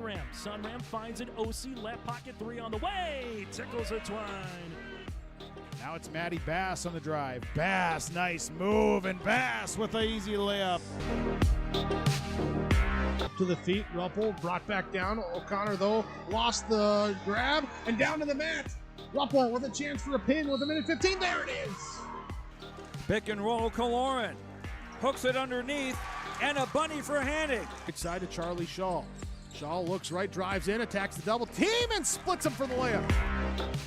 Sunram. Sunram finds an OC, left pocket three on the way. Tickles a twine. Now it's Matty Bass on the drive. Bass, nice move, and Bass with an easy layup. To the feet, Ruppel brought back down. O'Connor, though, lost the grab, and down to the mat. Ruppel with a chance for a pin with a minute 15. There it is. Pick and roll, Kaloran. Hooks it underneath, and a bunny for Hannig. Right side to Charlie Shaw. Shaw looks right, drives in, attacks the double team, and splits him for the layup.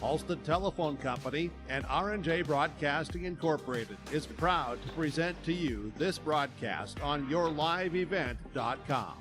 Halstead Telephone Company and R&J Broadcasting Incorporated is proud to present to you this broadcast on yourliveevent.com.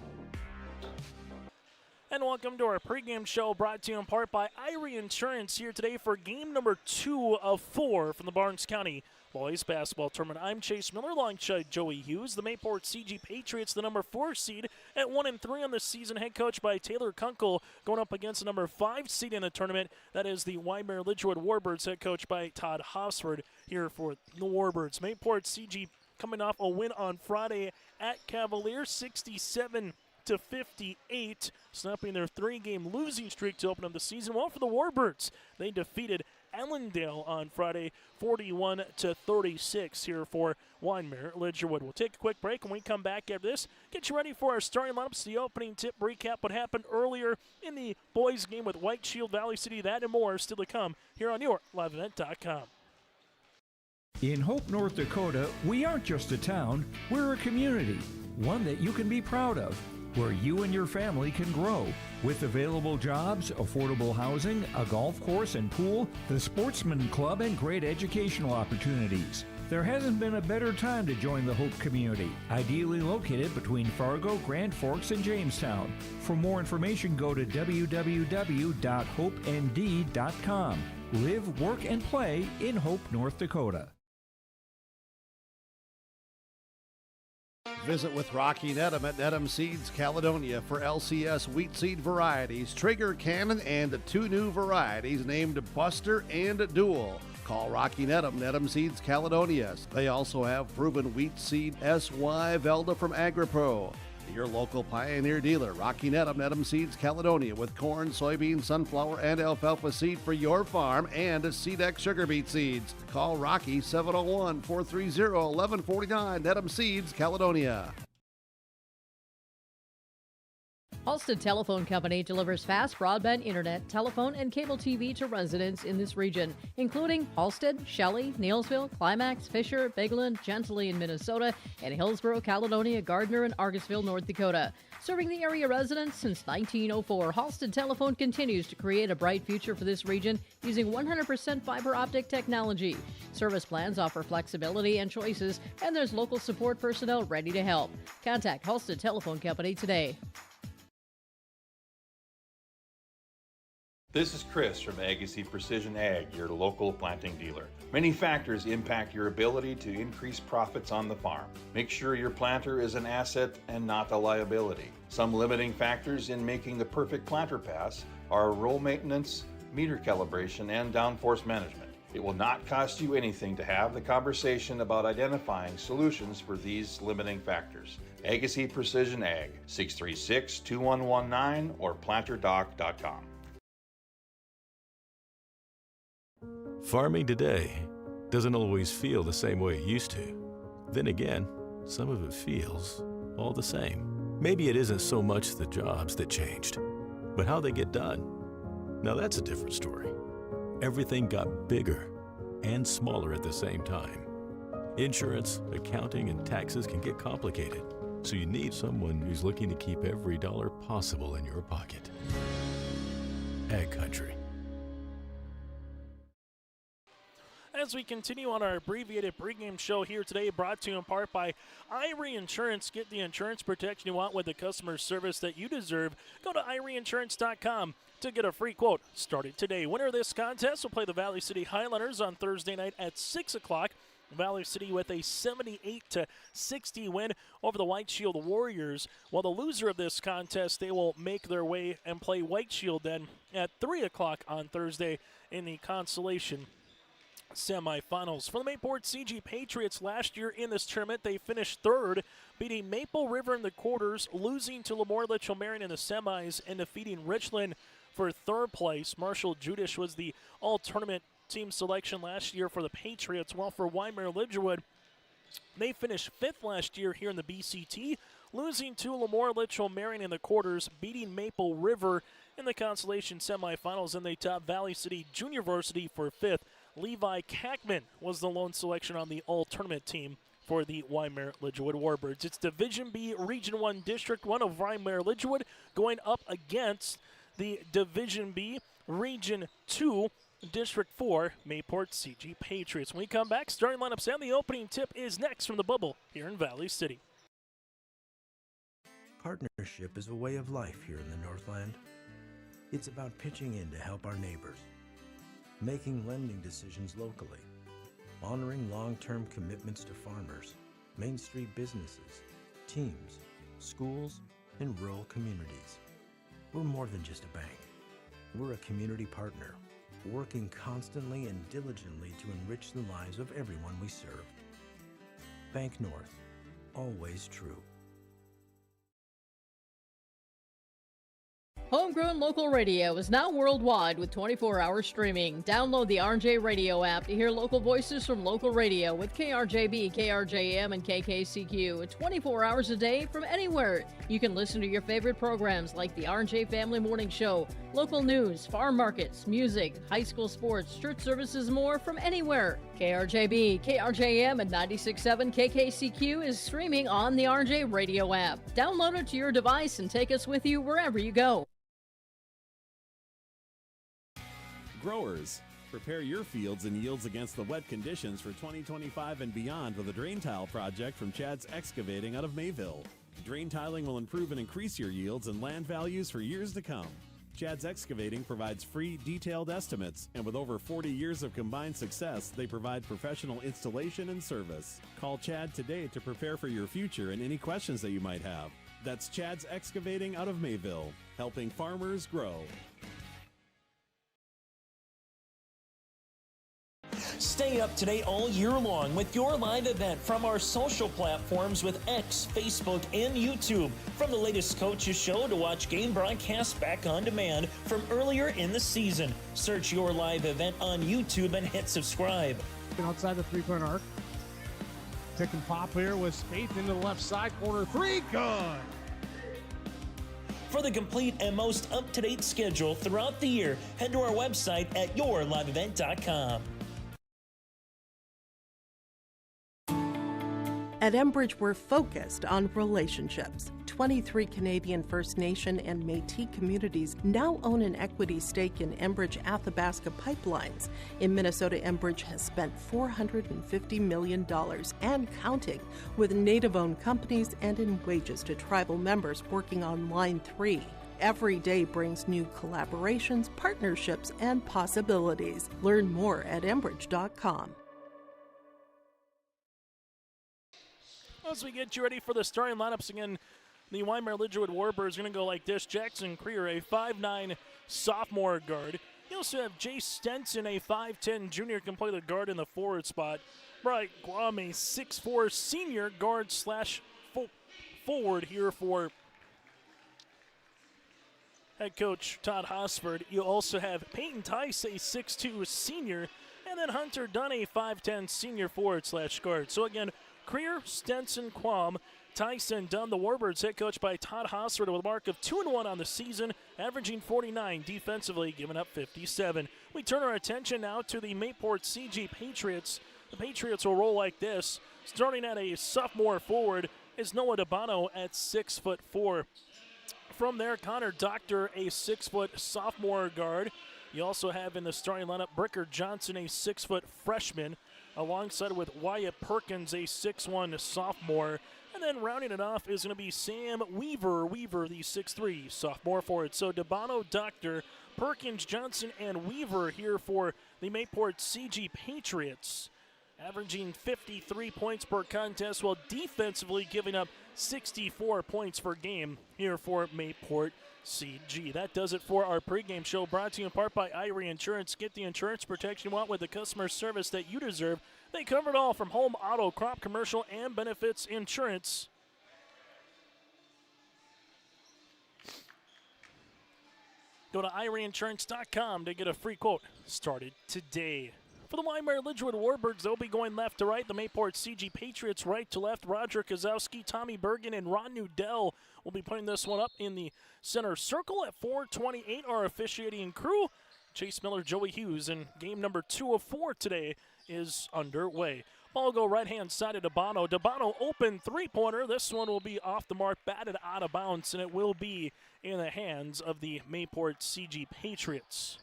And welcome to our pregame show brought to you in part by Irie Insurance here today for game number 2 of 4 from the Barnes County Boys Basketball Tournament. I'm Chase Miller alongside Joey Hughes. The Mayport CG Patriots, the number 4 seed at 1-3 on the season, head coach by Taylor Kunkel, going up against the number 5 seed in the tournament. That is the Wyndmere-Lidgerwood Warbirds, head coach by Todd Hosford here for the Warbirds. Mayport CG coming off a win on Friday at Cavaliers, 67-58, snapping their 3-game losing streak to open up the season. Well, for the Warbirds, they defeated Allendale on Friday, 41-36 here for Wyndmere-Lidgerwood. We'll take a quick break. When we come back after this, get you ready for our starting lineups, the opening tip, recap what happened earlier in the boys' game with White Shield Valley City. That and more still to come here on yourliveevent.com. In Hope, North Dakota, we aren't just a town, we're a community, one that you can be proud of, where you and your family can grow. With available jobs, affordable housing, a golf course and pool, the Sportsman Club, and great educational opportunities. There hasn't been a better time to join the Hope community, ideally located between Fargo, Grand Forks, and Jamestown. For more information, go to www.hopend.com. Live, work, and play in Hope, North Dakota. Visit with Rocky Nedham at Nedham Seeds Caledonia for LCS wheat seed varieties, Trigger, Cannon, and the 2 new varieties named Buster and Dual. Call Rocky Nedham, Nedham Seeds Caledonia. They also have proven wheat seed SY Velda from AgriPro. Your local Pioneer dealer, Rocky Nedham, Nedham Seeds Caledonia, with corn, soybean, sunflower, and alfalfa seed for your farm, and Seedex sugar beet seeds. Call Rocky 701-430-1149, Nedham Seeds Caledonia. Halstead Telephone Company delivers fast broadband internet, telephone, and cable TV to residents in this region, including Halstead, Shelley, Neilsville, Climax, Fisher, Bigland, Gentilly in Minnesota, and Hillsborough, Caledonia, Gardner, and Argusville, North Dakota. Serving the area residents since 1904, Halstead Telephone continues to create a bright future for this region using 100% fiber optic technology. Service plans offer flexibility and choices, and there's local support personnel ready to help. Contact Halstead Telephone Company today. This is Chris from Agassiz Precision Ag, your local planting dealer. Many factors impact your ability to increase profits on the farm. Make sure your planter is an asset and not a liability. Some limiting factors in making the perfect planter pass are row maintenance, meter calibration, and downforce management. It will not cost you anything to have the conversation about identifying solutions for these limiting factors. Agassiz Precision Ag, 636-2119 or planterdoc.com. Farming today doesn't always feel the same way it used to. Then again, some of it feels all the same. Maybe it isn't so much the jobs that changed, but how they get done. Now that's a different story. Everything got bigger and smaller at the same time. Insurance, accounting, and taxes can get complicated, so you need someone who's looking to keep every dollar possible in your pocket. Ag Country. As we continue on our abbreviated pregame show here today, brought to you in part by Irie Insurance. Get the insurance protection you want with the customer service that you deserve. Go to IrieInsurance.com to get a free quote. Started today. Winner of this contest will play the Valley City Highlanders on Thursday night at 6 o'clock. Valley City with a 78-60 win over the White Shield Warriors. While the loser of this contest, they will make their way and play White Shield then at 3 o'clock on Thursday in the consolation semifinals. For the Mayport CG Patriots last year in this tournament, they finished third, beating Maple River in the quarters, losing to Lemoore-Litchell-Marion in the semis, and defeating Richland for third place. Marshall Judish was the all-tournament team selection last year for the Patriots, while for Wyndmere-Lidgerwood, they finished fifth last year here in the BCT, losing to Lemoore-Litchell-Marion in the quarters, beating Maple River in the consolation semifinals, and they topped Valley City Junior Varsity for fifth. Levi Kackman was the lone selection on the all-tournament team for the Wyndmere-Lidgerwood Warbirds. It's Division B, Region 1, District 1 of Wyndmere-Lidgerwood going up against the Division B, Region 2, District 4, Mayport CG Patriots. When we come back, starting lineups and the opening tip is next from the bubble here in Valley City. Partnership is a way of life here in the Northland. It's about pitching in to help our neighbors, making lending decisions locally, honoring long-term commitments to farmers, Main Street businesses, teams, schools, and rural communities. We're more than just a bank. We're a community partner, working constantly and diligently to enrich the lives of everyone we serve. Bank North, always true. Homegrown local radio is now worldwide with 24-hour streaming. Download the RJ Radio app to hear local voices from local radio with KRJB, KRJM, and KKCQ 24 hours a day from anywhere. You can listen to your favorite programs like the RJ Family Morning Show, local news, farm markets, music, high school sports, church services, more from anywhere. KRJB, KRJM, and 96.7 KKCQ is streaming on the RJ Radio app. Download it to your device and take us with you wherever you go. Growers, prepare your fields and yields against the wet conditions for 2025 and beyond with a drain tile project from Chad's Excavating out of Mayville. Drain tiling will improve and increase your yields and land values for years to come. Chad's Excavating provides free, detailed estimates, and with over 40 years of combined success, they provide professional installation and service. Call Chad today to prepare for your future and any questions that you might have. That's Chad's Excavating out of Mayville, helping farmers grow. Stay up to date all year long with your live event from our social platforms with X, Facebook, and YouTube. From the latest coaches show to watch game broadcasts back on demand from earlier in the season. Search your live event on YouTube and hit subscribe. Outside the three-point arc. Tick and pop here with Spaeth into the left side. Corner three, good. For the complete and most up-to-date schedule throughout the year, head to our website at yourliveevent.com. At Enbridge, we're focused on relationships. 23 Canadian First Nation and Métis communities now own an equity stake in Enbridge Athabasca Pipelines. In Minnesota, Enbridge has spent $450 million and counting with Native-owned companies and in wages to tribal members working on Line 3. Every day brings new collaborations, partnerships, and possibilities. Learn more at Enbridge.com. As we get you ready for the starting lineups again, the Wyndmere-Lidgerwood Warbirds are going to go like this. Jackson Creer, a 5'9" sophomore guard. You also have Jay Stenson, a 5'10" junior, can play the guard in the forward spot. Brian Guam, a 6'4" senior guard slash forward here for head coach Todd Hosford. You also have Peyton Tice, a 6'2" senior, and then Hunter Dunn, a 5'10" senior forward slash guard. So again, Creer, Stenson, Quam, Tyson Dunn, the Warbirds, head coached by Todd Hosford with a mark of 2-1 on the season, averaging 49 defensively, giving up 57. We turn our attention now to the Mayport CG Patriots. The Patriots will roll like this. Starting at a sophomore forward is Noah DeBano at 6'4". From there, Connor Doctor, a 6' sophomore guard. You also have in the starting lineup Bricker Johnson, a 6' freshman, alongside with Wyatt Perkins, a 6'1" sophomore. And then rounding it off is going to be Sam Weaver, the 6'3" sophomore forward. So DeBano, Doctor, Perkins, Johnson, and Weaver here for the Mayport CG Patriots. averaging 53 points per contest while defensively giving up 64 points per game here for Mayport CG. That does it for our pregame show, brought to you in part by Irie Insurance. Get the insurance protection you want with the customer service that you deserve. They cover it all from home, auto, crop, commercial, and benefits insurance. Go to IrieInsurance.com to get a free quote started today. For the Wyndmere-Lidgerwood Warbirds, they'll be going left to right. The Mayport CG Patriots right to left. Roger Kozowski, Tommy Bergen, and Ron Nudell will be putting this one up in the center circle. At 4:28, our officiating crew, Chase Miller, Joey Hughes, and game number 2 of 4 today is underway. Ball go right-hand side of Dabano. Dabano open three-pointer. This one will be off the mark, batted out of bounds, and it will be in the hands of the Mayport CG Patriots.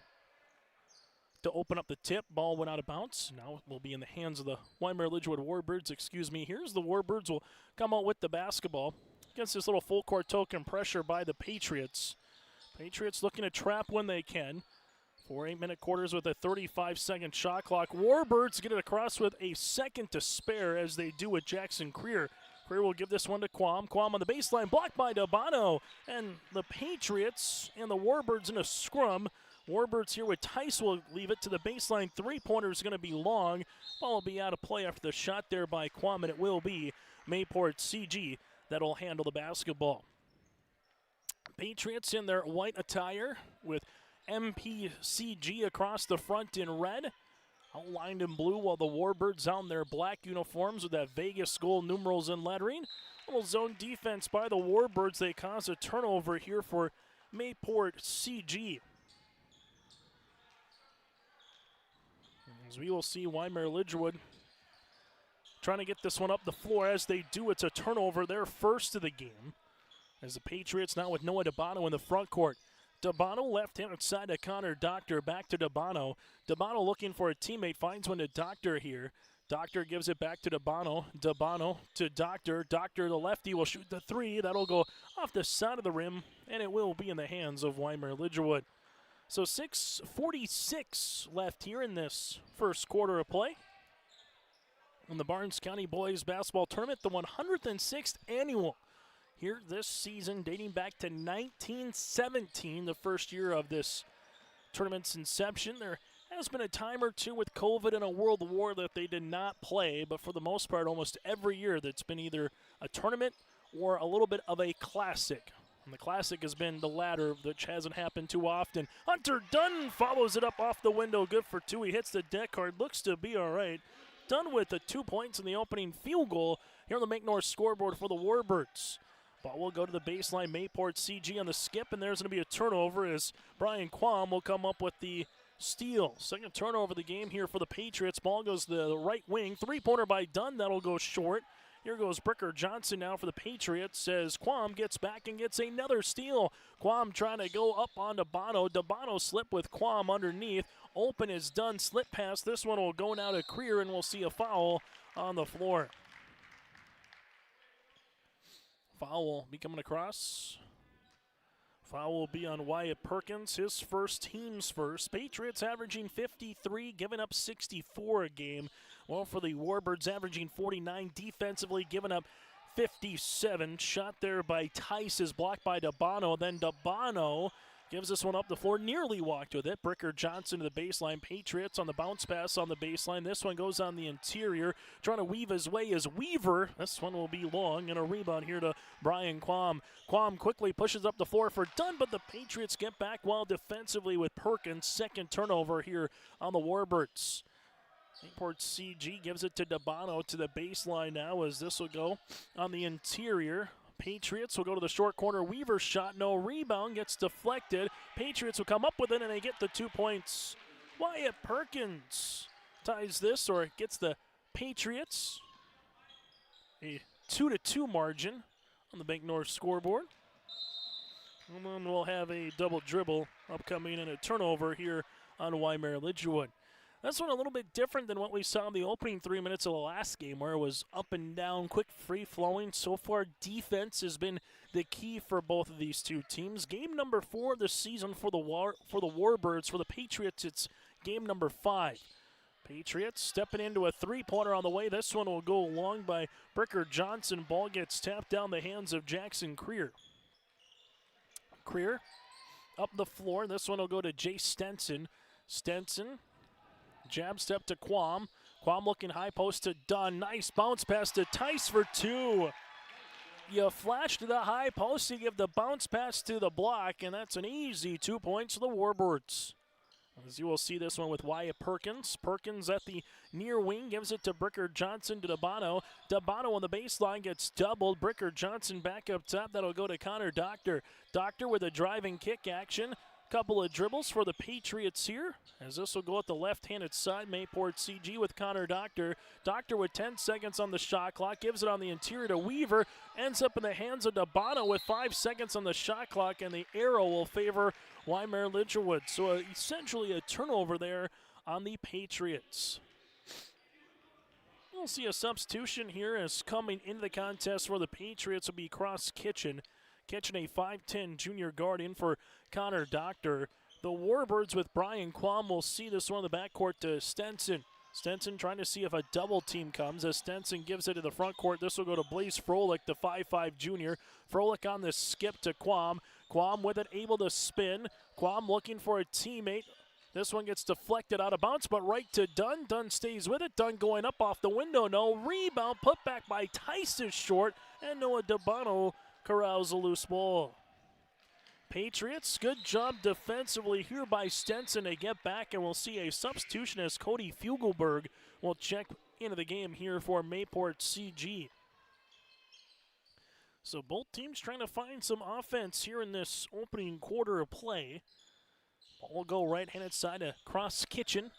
To open up the tip, ball went out of bounds. Now it will be in the hands of the Wyndmere-Lidgerwood Warbirds. Here's the Warbirds will come out with the basketball against this little full-court token pressure by the Patriots. Patriots looking to trap when they can. 4 8-minute quarters with a 35-second shot clock. Warbirds get it across with a second to spare, as they do with Jackson Creer. Creer will give this one to Quam. Quam on the baseline, blocked by Dabano. And the Patriots and the Warbirds in a scrum. Warbirds here with Tice will leave it to the baseline. Three-pointer is going to be long. Ball will be out of play after the shot there by Quam, and it will be Mayport CG that'll handle the basketball. Patriots in their white attire with MPCG across the front in red, outlined in blue, while the Warbirds on their black uniforms with that Vegas gold numerals and lettering. A little zone defense by the Warbirds. They cause a turnover here for Mayport CG. As we will see Wyndmere-Lidgerwood trying to get this one up the floor. As they do, it's a turnover, their first of the game. As the Patriots now with Noah Dabano in the front court. Dabano left-hand side to Connor Doctor, back to Dabano. Dabano looking for a teammate, finds one to Doctor here. Doctor gives it back to Dabano. Dabano to Doctor. Doctor, the lefty, will shoot the three. That'll go off the side of the rim, and it will be in the hands of Wyndmere-Lidgerwood. So 6:46 left here in this first quarter of play. In the Barnes County Boys Basketball Tournament, the 106th annual here this season, dating back to 1917, the first year of this tournament's inception. There has been a time or two with COVID and a world war that they did not play, but for the most part, almost every year that's been either a tournament or a little bit of a classic. And the classic has been the latter, which hasn't happened too often. Hunter Dunn follows it up off the window, good for two. He hits the deck card, looks to be all right. Dunn with the 2 points in the opening field goal here on the Make North scoreboard for the Warbirds. Ball will go to the baseline, Mayport CG on the skip, and there's going to be a turnover as Brian Quam will come up with the steal. Second turnover of the game here for the Patriots. Ball goes to the right wing. Three-pointer by Dunn. That'll go short. Here goes Bricker Johnson now for the Patriots as Quam gets back and gets another steal. Quam trying to go up on Dabano. Dabano slip with Quam underneath. Open is Dunn. Slip pass. This one will go now to Creer, and we'll see a foul on the floor. Foul will be coming across. Foul will be on Wyatt Perkins, his first, team's first. Patriots averaging 53, giving up 64 a game. Well, for the Warbirds, averaging 49, defensively giving up 57. Shot there by Tice is blocked by Dabano. Then Dabano gives this one up the floor, nearly walked with it. Bricker Johnson to the baseline. Patriots on the bounce pass on the baseline. This one goes on the interior. Trying to weave his way is Weaver. This one will be long, and a rebound here to Brian Quam. Quam quickly pushes up the floor for Dunn, but the Patriots get back well defensively with Perkins. Second turnover here on the Warbirds. Mayport CG gives it to Dabano to the baseline now, as this will go on the interior. Patriots will go to the short corner. Weaver's shot, no rebound, gets deflected. Patriots will come up with it, and they get the 2 points. Wyatt Perkins ties this, or gets the Patriots a 2-2 margin on the Bank North scoreboard. And then we'll have a double dribble upcoming and a turnover here on Wyndmere-Lidgerwood. This one a little bit different than what we saw in the opening 3 minutes of the last game, where it was up and down, quick, free-flowing. So far, defense has been the key for both of these two teams. Game number 4 of the season for the Warbirds. For the Patriots, it's game number 5. Patriots stepping into a three-pointer on the way. This one will go long by Bricker Johnson. Ball gets tapped down the hands of Jackson Creer. Creer up the floor. This one will go to Jay Stenson. Stenson, jab step to Quam. Quam looking high post to Dunn. Nice bounce pass to Tice for two. You flash to the high post, you give the bounce pass to the block, and that's an easy 2 points for the Warbirds. As you will see this one with Wyatt Perkins. Perkins at the near wing gives it to Bricker Johnson to Dabano. Dabano on the baseline gets doubled. Bricker Johnson back up top. That'll go to Connor Doctor. Doctor with a driving kick action. Couple of dribbles for the Patriots here, as this will go at the left-handed side. Mayport CG with Connor Doctor. Doctor with 10 seconds on the shot clock, gives it on the interior to Weaver, ends up in the hands of Dabano with 5 seconds on the shot clock, and the arrow will favor Wyndmere-Lidgerwood. So essentially a turnover there on the Patriots. We'll see a substitution here as coming into the contest for the Patriots will be Cross Kitchen. Kitchen, a 5'10 junior guard, in for Connor Doctor. The Warbirds with Brian Quam will see this one in the backcourt to Stenson. Stenson trying to see if a double team comes as Stenson gives it to the front court. This will go to Blaze Froelich, the 5'5 junior. Froelich on the skip to Quam. Quam with it, able to spin. Quam looking for a teammate. This one gets deflected out of bounds, but right to Dunn. Dunn stays with it. Dunn going up off the window. No rebound. Put back by Tice is short. And Noah Dabano corrals a loose ball. Patriots, good job defensively here by Stenson to get back, and we'll see a substitution as Cody Fugelberg will check into the game here for Mayport CG. So both teams trying to find some offense here in this opening quarter of play. Ball will go right-handed side to Cross Kitchen.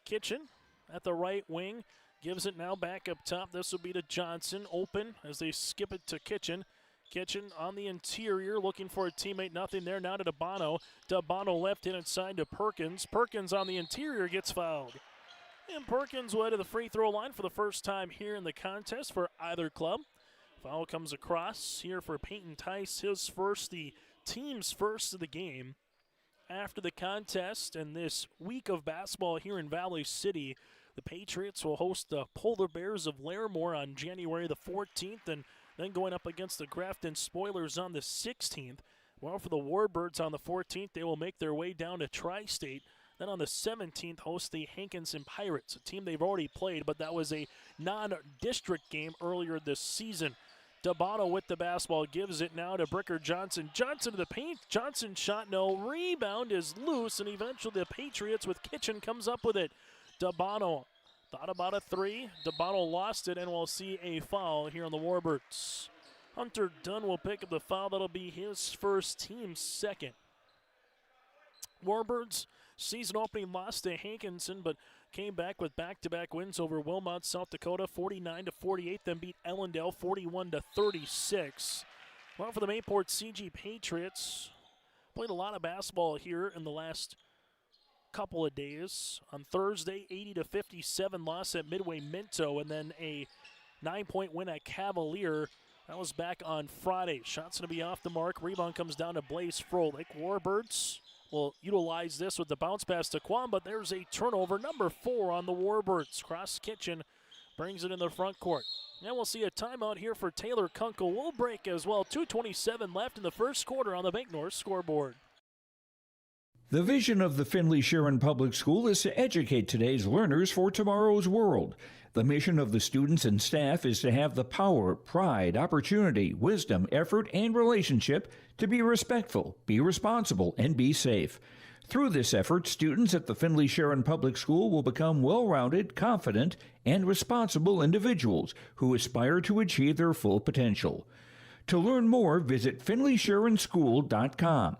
Kitchen at the right wing gives it now back up top. This will be to Johnson, open as they skip it to Kitchen. Kitchen on the interior, looking for a teammate. Nothing there. Now to Dabano. Dabano left-handed side to Perkins. Perkins on the interior gets fouled. And Perkins will head to the free throw line for the first time here in the contest for either club. Foul comes across here for Peyton Tice. His first, the team's first of the game. After the contest and this week of basketball here in Valley City, the Patriots will host the Polar Bears of Larimore on January the 14th, and then going up against the Grafton Spoilers on the 16th. Well, for the Warbirds on the 14th, they will make their way down to Tri-State. Then on the 17th, host the Hankinson Pirates, a team they've already played, but that was a non-district game earlier this season. Dabano with the basketball, gives it now to Bricker Johnson. Johnson to the paint. Johnson shot no. Rebound is loose, and eventually the Patriots with Kitchen comes up with it. Dabano thought about a three. Dabano lost it, and we'll see a foul here on the Warbirds. Hunter Dunn will pick up the foul. That'll be his first, team's second. Warbirds season opening loss to Hankinson, but came back with back-to-back wins over Wilmot, South Dakota, 49-48, then beat Ellendale 41-36. Well, for the Mayport CG Patriots, played a lot of basketball here in the last couple of days. On Thursday, 80-57 loss at Midway Minto, and then a 9-point win at Cavalier. That was back on Friday. Shots going to be off the mark. Rebound comes down to Blaze Froelich. Warbirds will utilize this with the bounce pass to Quam, but there's a turnover, number 4 on the Warbirds. Cross Kitchen brings it in the front court. And we'll see a timeout here for Taylor Kunkel. We'll break as well. 2:27 left in the first quarter on the Bank North scoreboard. The vision of the Findlay Sharon Public School is to educate today's learners for tomorrow's world. The mission of the students and staff is to have the power, pride, opportunity, wisdom, effort, and relationship to be respectful, be responsible, and be safe. Through this effort, students at the Findlay Sharon Public School will become well-rounded, confident, and responsible individuals who aspire to achieve their full potential. To learn more, visit FindlaySharonSchool.com.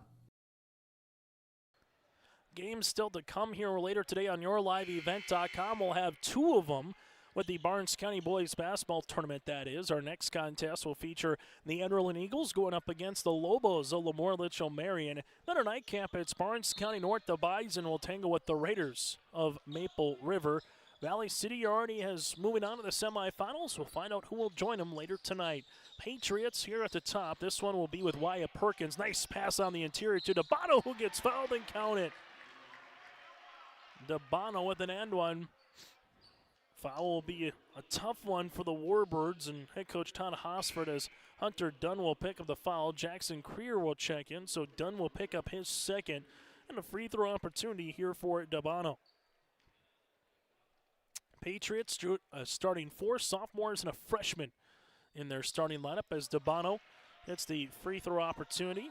Games still to come here later today on YourLiveEvent.com. We'll have 2 of them with the Barnes County Boys Basketball Tournament, that is. Our next contest will feature the Enderlin Eagles going up against the Lobos of Lemoore-Litchell-Marion. Then our nightcap, it's Barnes County North. The Bison will tangle with the Raiders of Maple River. Valley City already has moving on to the semifinals. We'll find out who will join them later tonight. Patriots here at the top. This one will be with Wyatt Perkins. Nice pass on the interior to Dabano, who gets fouled and counted. Dabano with an and one. Foul will be a tough one for the Warbirds, and head coach Todd Hosford as Hunter Dunn will pick up the foul. Jackson Creer will check in, so Dunn will pick up his second, and a free throw opportunity here for Dabano. Patriots starting 4 sophomores and a freshman in their starting lineup as Dabano gets the free throw opportunity.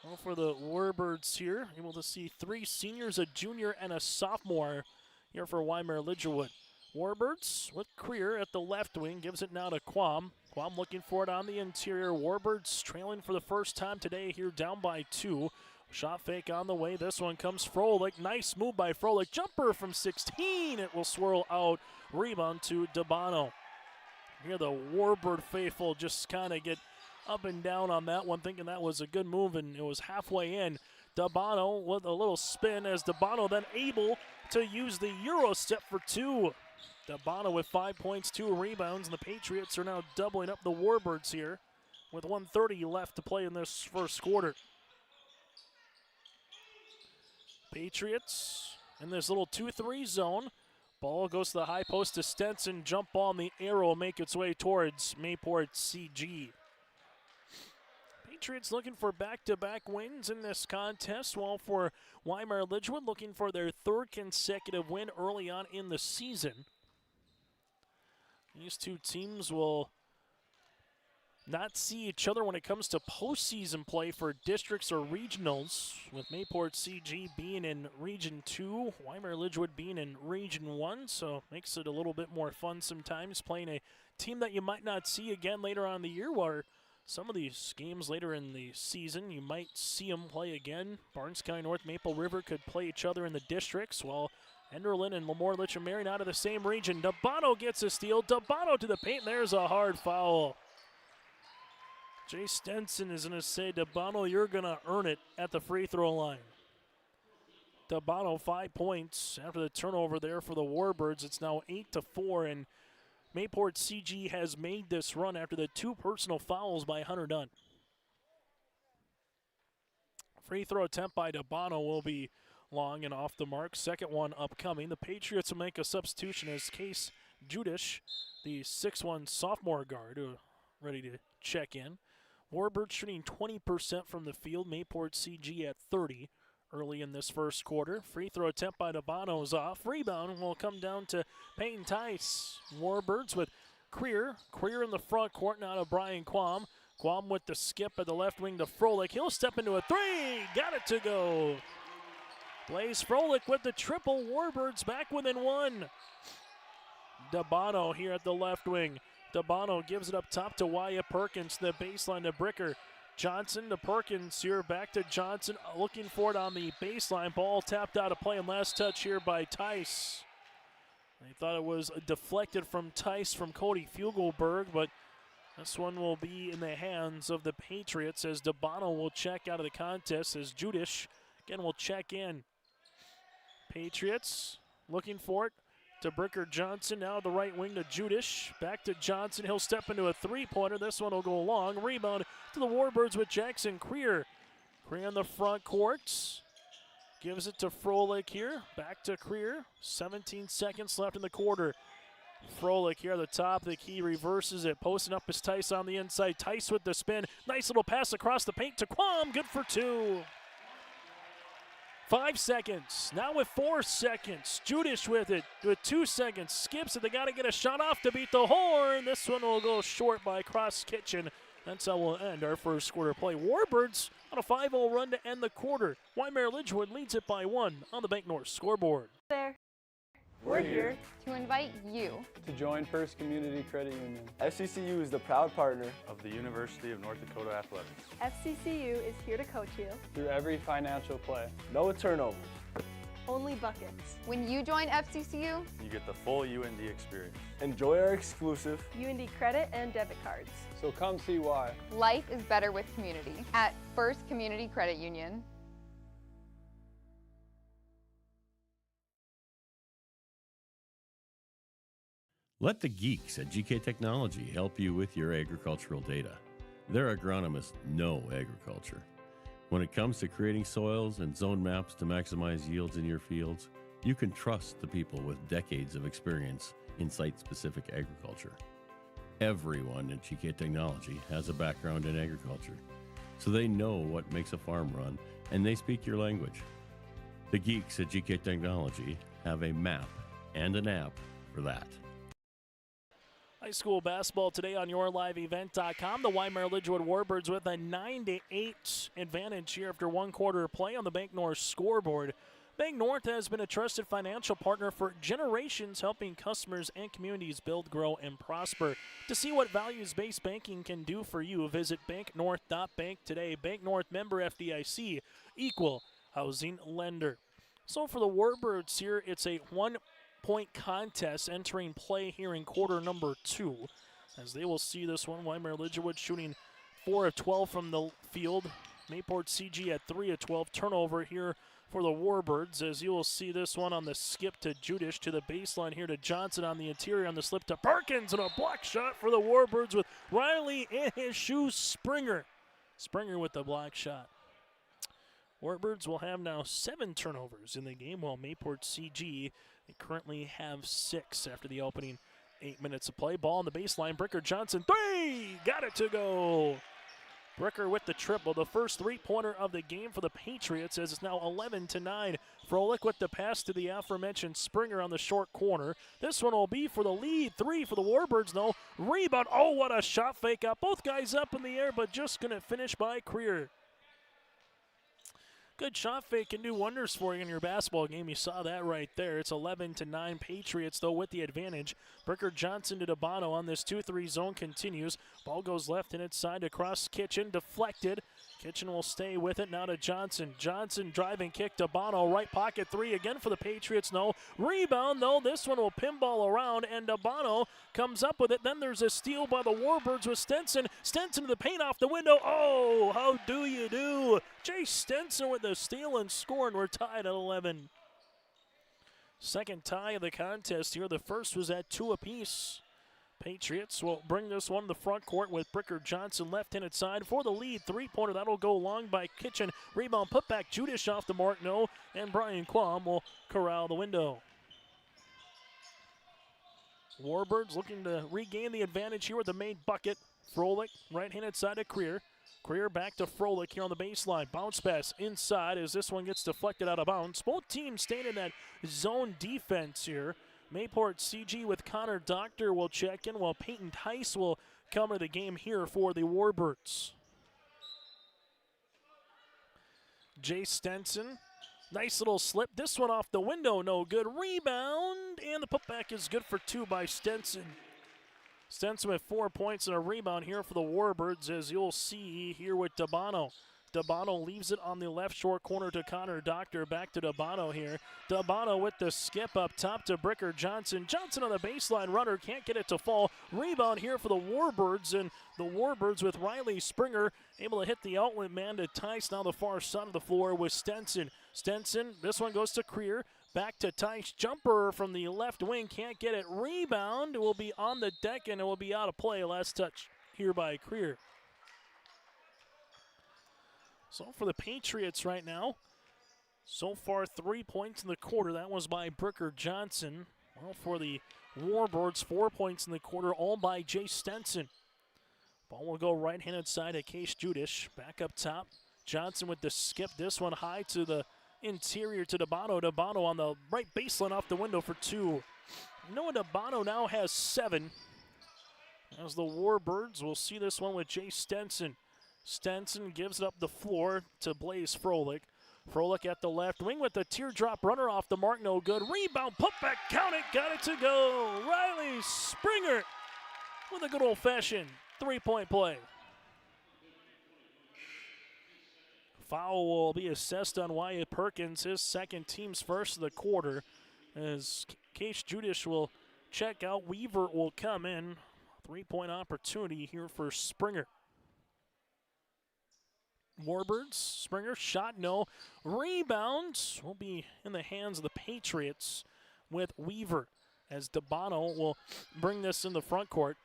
Well, for the Warbirds here, able to see 3 seniors, a junior, and a sophomore here for Wyndmere-Lidgerwood. Warbirds with Creer at the left wing, gives it now to Quam. Quam looking for it on the interior. Warbirds trailing for the first time today here, down by 2. Shot fake on the way. This one comes Froelich. Nice move by Froelich. Jumper from 16. It will swirl out. Rebound to Dabano. Here the Warbird faithful just kind of get up and down on that one, thinking that was a good move, and it was halfway in. Dabano with a little spin as Dabano then able to use the Euro step for 2. Dabano with 5 points, 2 rebounds, and the Patriots are now doubling up the Warbirds here with 1:30 left to play in this first quarter. Patriots in this little 2-3 zone. Ball goes to the high post to Stenson. Jump ball, and the arrow make its way towards Mayport CG. Patriots looking for back-to-back wins in this contest, while for Wyndmere-Lidgerwood looking for their 3rd consecutive win early on in the season. These two teams will not see each other when it comes to postseason play for districts or regionals, with Mayport CG being in Region 2, Wyndmere-Lidgerwood being in Region 1, so makes it a little bit more fun sometimes playing a team that you might not see again later on in the year, where some of these games later in the season you might see them play again. Barnes County North, Maple River could play each other in the districts, while Enderlin and Lemoore-Litchfield Marion out of the same region. Dabano gets a steal. Dabano to the paint. There's a hard foul. Jay Stenson is going to say, Dabano, you're going to earn it at the free throw line. Dabano 5 points after the turnover there for the Warbirds. It's now 8-4, and Mayport CG has made this run after the 2 personal fouls by Hunter Dunn. Free throw attempt by Dabano will be long and off the mark. Second one upcoming. The Patriots will make a substitution as Case Judish, the 6'1 sophomore guard, ready to check in. Warbirds shooting 20% from the field. Mayport CG at 30 early in this first quarter. Free throw attempt by Dabano is off. Rebound will come down to Peyton Tice. Warbirds with Creer. Creer in the front court now to Brian Quam. Quam with the skip at the left wing to Froelich. He'll step into a 3. Got it to go. Blaze Froelich with the triple. Warbirds back within 1. Dabano here at the left wing. Dabano gives it up top to Wyatt Perkins, the baseline to Bricker. Johnson to Perkins here, back to Johnson, looking for it on the baseline. Ball tapped out of play, and last touch here by Tice. They thought it was deflected from Tice from Cody Fugelberg, but this one will be in the hands of the Patriots as Dabano will check out of the contest, as Judish again will check in. Patriots looking for it to Bricker Johnson, now the right wing to Judish. Back to Johnson, he'll step into a 3-pointer. This one will go long. Rebound to the Warbirds with Jackson Creer. Creer in the front court. Gives it to Froelich here. Back to Creer. 17 seconds left in the quarter. Froelich here at the top of the key, reverses it. Posting up his Tice on the inside. Tice with the spin. Nice little pass across the paint to Quam. Good for 2. 5 seconds, now with 4 seconds. Judish with it, with 2 seconds. Skips it, they got to get a shot off to beat the horn. This one will go short by Cross Kitchen. That's how we'll end our first quarter play. Warbirds on a 5-0 run to end the quarter. Wyndmere-Lidgerwood leads it by 1 on the Bank North scoreboard. There. We're here to invite you to join First Community Credit Union. FCCU is the proud partner of the University of North Dakota Athletics. FCCU is here to coach you through every financial play. No turnovers. Only buckets. When you join FCCU, you get the full UND experience. Enjoy our exclusive UND credit and debit cards. So come see why. Life is better with community at First Community Credit Union. Let the geeks at GK Technology help you with your agricultural data. Their agronomists know agriculture. When it comes to creating soils and zone maps to maximize yields in your fields, you can trust the people with decades of experience in site-specific agriculture. Everyone at GK Technology has a background in agriculture, so they know what makes a farm run, and they speak your language. The geeks at GK Technology have a map and an app for that. High school basketball today on YourLiveEvent.com. The Wyndmere-Lidgerwood Warbirds with a 9-8 advantage here after one quarter of play on the Bank North scoreboard. Bank North has been a trusted financial partner for generations, helping customers and communities build, grow, and prosper. To see what values-based banking can do for you, visit banknorth.bank today. Bank North, member FDIC, equal housing lender. So for the Warbirds here, it's a one-point contest entering play here in quarter number 2. As they will see this one, Wyndmere-Lidgerwood shooting 4 of 12 from the field. Mayport CG at 3 of 12. Turnover here for the Warbirds, as you will see this one on the skip to Judish to the baseline here to Johnson on the interior on the slip to Perkins, and a block shot for the Warbirds with Riley in his shoes. Springer with the block shot. Warbirds will have now 7 turnovers in the game, while Mayport CG they currently have 6 after the opening 8 minutes of play. Ball on the baseline, Bricker Johnson, 3, got it to go. Bricker with the triple, the first three-pointer of the game for the Patriots, as it's now 11-9. Froelich with the pass to the aforementioned Springer on the short corner. This one will be for the lead, 3 for the Warbirds, no. Rebound, oh, what a shot fake. Got both guys up in the air, but just going to finish by Creer. Good shot fake can do wonders for you in your basketball game. You saw that right there. It's 11-9 Patriots, though, with the advantage. Bricker Johnson to DeBono on this 2-3 zone continues. Ball goes left and inside across Kitchen, deflected. Kitchen will stay with it now to Johnson. Johnson driving kick to Bono, right pocket 3 again for the Patriots. No rebound, though. This one will pinball around, and DeBono comes up with it. Then there's a steal by the Warbirds with Stenson. Stenson to the paint off the window. Oh, how do you do? Jay Stenson with the steal and score, and we're tied at 11. Second tie of the contest here. The first was at 2 apiece. Patriots will bring this one to the front court with Bricker Johnson left-handed side for the lead. Three-pointer, that'll go long by Kitchen. Rebound, put back, Judish off the mark, no. And Brian Quam will corral the window. Warbirds looking to regain the advantage here with the main bucket. Froelich, right-handed side to Creer. Creer back to Froelich here on the baseline. Bounce pass inside as this one gets deflected out of bounds. Both teams staying in that zone defense here. Mayport CG with Connor Doctor will check in, while Peyton Tice will come to the game here for the Warbirds. Jay Stenson, nice little slip. This one off the window, no good. Rebound, and the putback is good for 2 by Stenson. Stenson with 4 points and a rebound here for the Warbirds, as you'll see here with DeBono. DeBono leaves it on the left short corner to Connor Doctor. Back to DeBono here. DeBono with the skip up top to Bricker Johnson. Johnson on the baseline runner, can't get it to fall. Rebound here for the Warbirds, and the Warbirds with Riley Springer able to hit the outlet man to Tice. Now the far side of the floor with Stenson. Stenson, this one goes to Creer. Back to Tice. Jumper from the left wing, can't get it. Rebound will be on the deck, and it will be out of play. Last touch here by Creer. So for the Patriots right now, so far 3 points in the quarter. That was by Bricker Johnson. Well, for the Warbirds, 4 points in the quarter, all by Jay Stenson. Ball will go right-handed side at Case Judish. Back up top. Johnson with the skip. This one high to the interior to DeBono. DeBono on the right baseline off the window for 2. Noah DeBono now has 7. As the Warbirds will see this one with Jay Stenson. Stenson gives it up the floor to Blaze Froelich. Froelich at the left wing with the teardrop runner off the mark, no good. Rebound, put back, count it, got it to go. Riley Springer with a good old-fashioned 3-point play. Foul will be assessed on Wyatt Perkins, his second, team's first of the quarter. As Case Judish will check out, Weaver will come in. 3-point opportunity here for Springer. Warbirds, Springer, shot no. Rebounds will be in the hands of the Patriots with Weaver, as DeBono will bring this in the front court.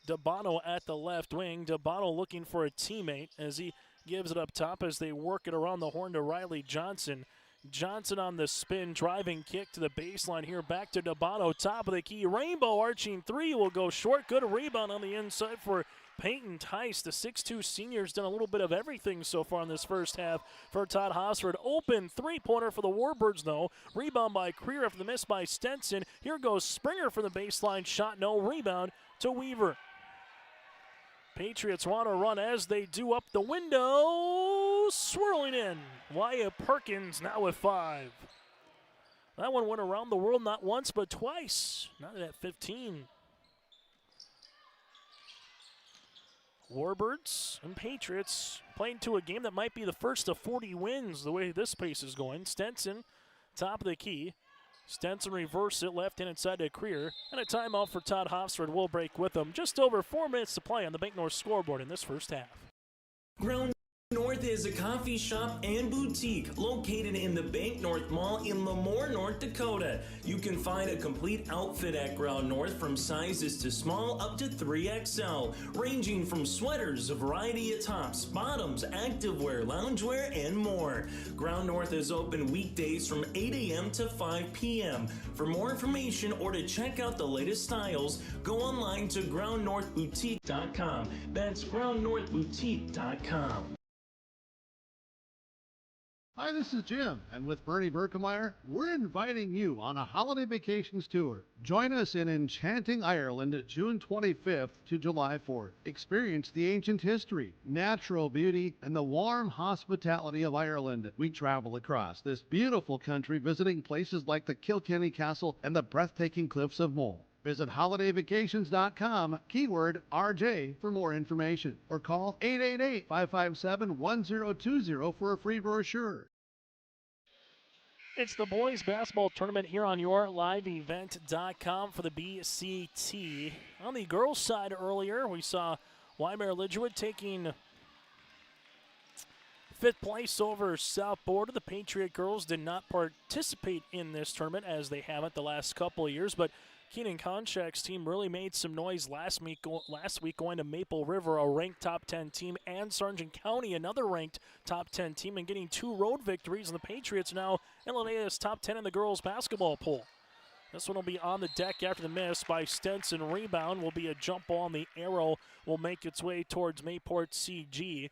DeBono at the left wing. DeBono looking for a teammate as he gives it up top as they work it around the horn to Riley Johnson. Johnson on the spin, driving kick to the baseline here. Back to Dabano, top of the key. Rainbow arching three will go short. Good rebound on the inside for Peyton Tice. The 6'2 senior's done a little bit of everything so far in this first half for Todd Hosford. Open three-pointer for the Warbirds, though. Rebound by Creer after the miss by Stenson. Here goes Springer for the baseline shot. No rebound to Weaver. Patriots want to run as they do up the window. Swirling in. Wyatt Perkins now with 5. That one went around the world not once but twice. Not at 15. Warbirds and Patriots playing to a game that might be the first of 40 wins the way this pace is going. Stenson, top of the key. Stenson reverse it, left-handed side to Creer. And a timeout for Todd Hofsford will break with them. Just over 4 minutes to play on the Bank North scoreboard in this first half. Ground North is a coffee shop and boutique located in the Bank North Mall in Lemoore, North Dakota. You can find a complete outfit at Ground North from sizes to small up to 3XL, ranging from sweaters, a variety of tops, bottoms, activewear, loungewear, and more. Ground North is open weekdays from 8 a.m. to 5 p.m. For more information or to check out the latest styles, go online to groundnorthboutique.com. That's groundnorthboutique.com. Hi, this is Jim, and with Bernie Berkemeyer, we're inviting you on a holiday vacations tour. Join us in enchanting Ireland June 25th to July 4th. Experience the ancient history, natural beauty, and the warm hospitality of Ireland. We travel across this beautiful country visiting places like the Kilkenny Castle and the breathtaking cliffs of Moher. Visit holidayvacations.com, keyword RJ for more information, or call 888-557-1020 for a free brochure. It's the boys basketball tournament here on your liveevent.com for the BCT. On the girls' side earlier, we saw Wyndmere-Lidgerwood taking 5th place over South Border. The Patriot girls did not participate in this tournament as they haven't the last couple of years, but Keenan Konchak's team really made some noise last week going to Maple River, a ranked top 10 team, and Sargent County, another ranked top 10 team, and getting 2 road victories. And the Patriots now in the latest top 10 in the girls' basketball poll. This one will be on the deck after the miss by Stenson. Rebound will be a jump ball, and the arrow will make its way towards Mayport CG.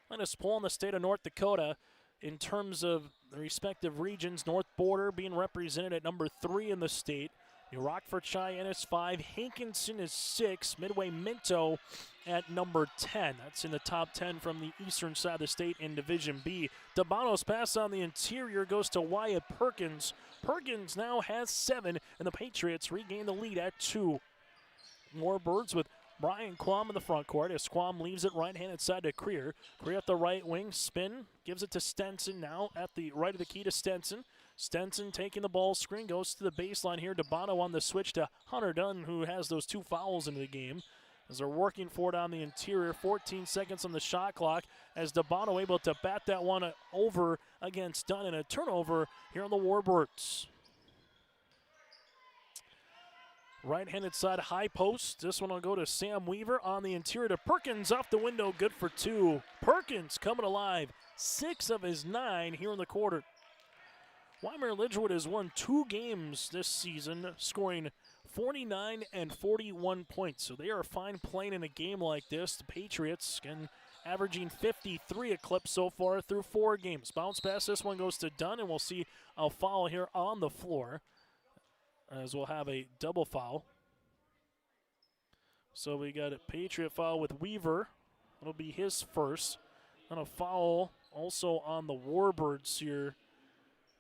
Latest poll in the state of North Dakota in terms of the respective regions. North Border being represented at number 3 in the state. New Rockford Cheyenne is 5, Hankinson is 6, Midway Minto at number 10. That's in the top 10 from the eastern side of the state in Division B. Dabano's pass on the interior goes to Wyatt Perkins. Perkins now has 7, and the Patriots regain the lead at 2. More Birds with Brian Quam in the front court as Quam leaves it right-handed side to Creer. Creer at the right wing, spin, gives it to Stenson now at the right of the key to Stenson. Stenson taking the ball screen, goes to the baseline here. Dabano on the switch to Hunter Dunn, who has those 2 fouls into the game. As they're working for it on the interior, 14 seconds on the shot clock, as Dabano able to bat that one over against Dunn, and a turnover here on the Warbirds. Right-handed side high post. This one will go to Sam Weaver on the interior to Perkins, off the window, good for 2. Perkins coming alive, 6 of his 9 here in the quarter. Wyndmere-Lidgerwood has won 2 games this season, scoring 49 and 41 points. So they are fine playing in a game like this. The Patriots can averaging 53 a clip so far through 4 games. Bounce pass, this one goes to Dunn, and we'll see a foul here on the floor, as we'll have a double foul. So we got a Patriot foul with Weaver. It'll be his first. And a foul also on the Warbirds here.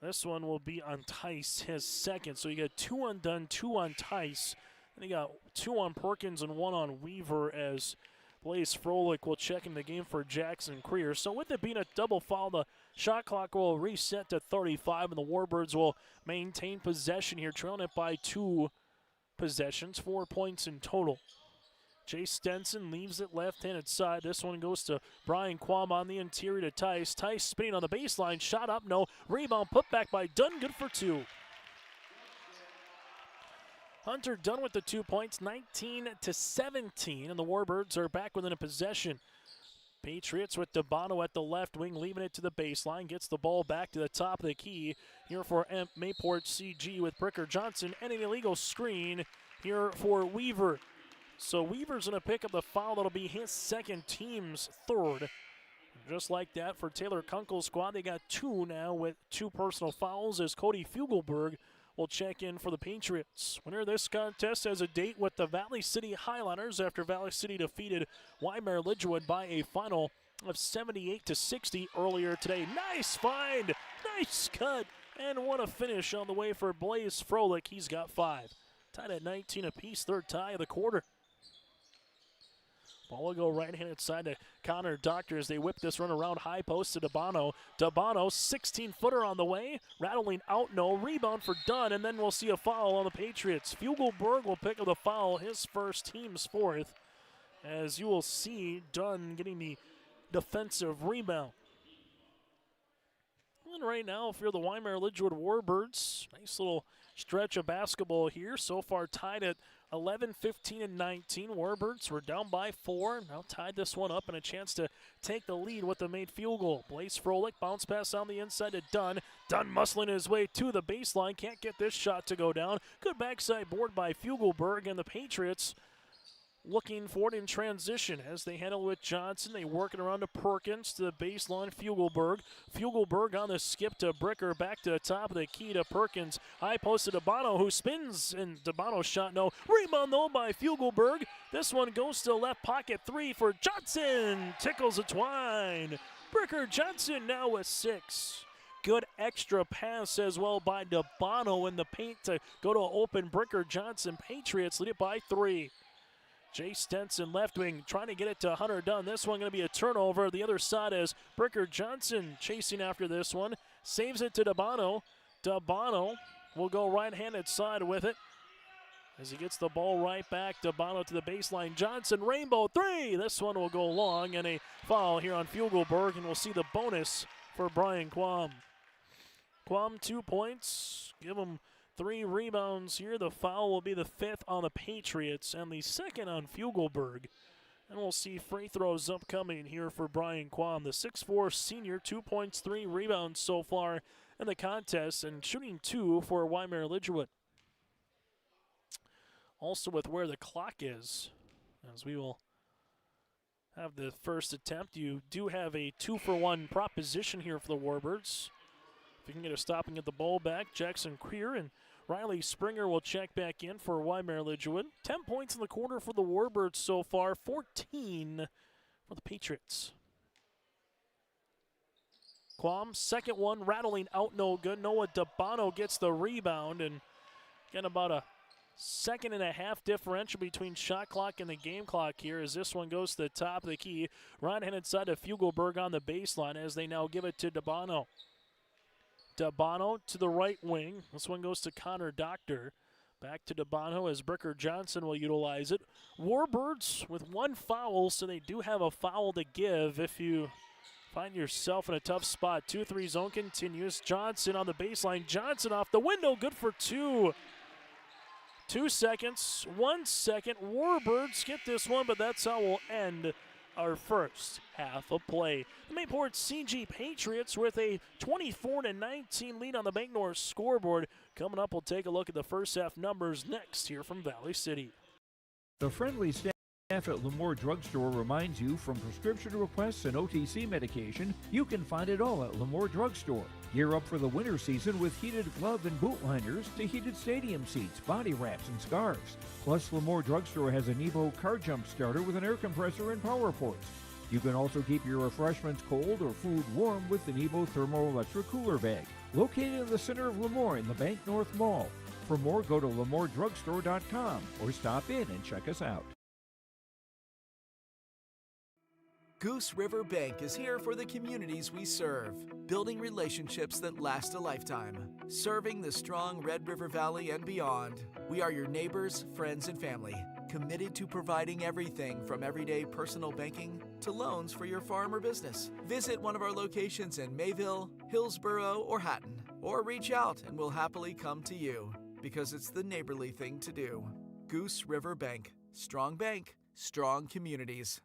This one will be on Tice, his second. So you got 2 on Dunn, 2 on Tice. And you got 2 on Perkins and 1 on Weaver, as Blaze Froelich will check in the game for Jackson Creer. So with it being a double foul, the shot clock will reset to 35, and the Warbirds will maintain possession here, trailing it by 2 possessions, 4 points in total. Chase Stenson leaves it left-handed side. This one goes to Brian Quam on the interior to Tice. Tice spinning on the baseline. Shot up, no. Rebound put back by Dunn, good for 2. Hunter Dunn with the 2 points, 19 to 17, and the Warbirds are back within a possession. Patriots with Dabano at the left wing, leaving it to the baseline. Gets the ball back to the top of the key here for Mayport CG with Bricker Johnson and an illegal screen here for Weaver. So Weaver's going to pick up the foul. That'll be his second, team's third. Just like that for Taylor Kunkel's squad, they got 2 now with 2 personal fouls as Cody Fugelberg will check in for the Patriots. Winner of this contest has a date with the Valley City Highlanders after Valley City defeated Wyndmere-Lidgerwood by a final of 78-60 earlier today. Nice find, nice cut, and what a finish on the way for Blaze Froelich. He's got 5. Tied at 19 apiece, third tie of the quarter. Ball will go right-handed side to Connor Doctor as they whip this run around high post to Dabano. Dabano, 16-footer on the way, rattling out, no rebound for Dunn, and then we'll see a foul on the Patriots. Fugelberg will pick up the foul, his first, team's 4th, as you will see Dunn getting the defensive rebound. And right now, if you're the Wyndmere-Lidgerwood Warbirds, nice little stretch of basketball here. So far tied at 11, 15, and 19. Warbirds were down by 4. Now tied this one up and a chance to take the lead with the made field goal. Blaze Froelich, bounce pass on the inside to Dunn. Dunn muscling his way to the baseline. Can't get this shot to go down. Good backside board by Fugelberg, and the Patriots looking for it in transition as they handle with Johnson. They work it around to Perkins to the baseline. Fugelberg. Fugelberg on the skip to Bricker. Back to the top of the key to Perkins. High post to Dabano, who spins, and Dabano's shot no. Rebound though by Fugelberg. This one goes to left pocket 3 for Johnson. Tickles the twine. Bricker Johnson now with 6. Good extra pass as well by Dabano in the paint to go to open Bricker Johnson. Patriots lead it by 3. Jay Stenson, left wing, trying to get it to Hunter Dunn. This one going to be a turnover. The other side is Bricker Johnson chasing after this one. Saves it to Dabano. Dabano will go right-handed side with it as he gets the ball right back. Dabano to the baseline. Johnson, rainbow 3. This one will go long, and a foul here on Fugelberg, and we'll see the bonus for Brian Quam. Quam, 2 points. Give him 3 rebounds here. The foul will be the 5th on the Patriots and the 2nd on Fugelberg. And we'll see free throws upcoming here for Brian Quam, the 6'4 senior, 2 points, 3 rebounds so far in the contest, and shooting 2 for Wyndmere-Lidgerwood. Also with where the clock is, as we will have the first attempt, you do have a 2-for-1 proposition here for the Warbirds. If you can get a stop and get the ball back, Jackson Queer and Riley Springer will check back in for Wyndmere-Lidgerwood. 10 points in the quarter for the Warbirds so far, 14 for the Patriots. Quam, second one, rattling out, no good. Noah Dabano gets the rebound, and again about a 2.5 differential between shot clock and the game clock here as this one goes to the top of the key. Right-handed side to Fugelberg on the baseline as they now give it to Dabano. Dabano to the right wing. This one goes to Connor Doctor. Back to Dabano as Bricker Johnson will utilize it. Warbirds with 1 foul, so they do have a foul to give if you find yourself in a tough spot. 2-3 zone continues. Johnson on the baseline. Johnson off the window. Good for 2. 2 seconds. 1 second. Warbirds get this one, but that's how we'll end our first half of play. The Mayport CG Patriots with a 24-19 lead on the Bank North scoreboard. Coming up, we'll take a look at the first half numbers next here from Valley City. The friendly staff at Lemoore Drugstore reminds you from prescription requests and OTC medication, you can find it all at Lemoore Drugstore. Gear up for the winter season with heated glove and boot liners to heated stadium seats, body wraps, and scarves. Plus, Lemoore Drugstore has an Evo car jump starter with an air compressor and power ports. You can also keep your refreshments cold or food warm with an Evo thermoelectric cooler bag. Located in the center of Lemoore in the Bank North Mall. For more, go to LemooreDrugstore.com or stop in and check us out. Goose River Bank is here for the communities we serve, building relationships that last a lifetime, serving the strong Red River Valley and beyond. We are your neighbors, friends, and family, committed to providing everything from everyday personal banking to loans for your farm or business. Visit one of our locations in Mayville, Hillsborough, or Hatton, or reach out and we'll happily come to you, because it's the neighborly thing to do. Goose River Bank. Strong bank, strong communities.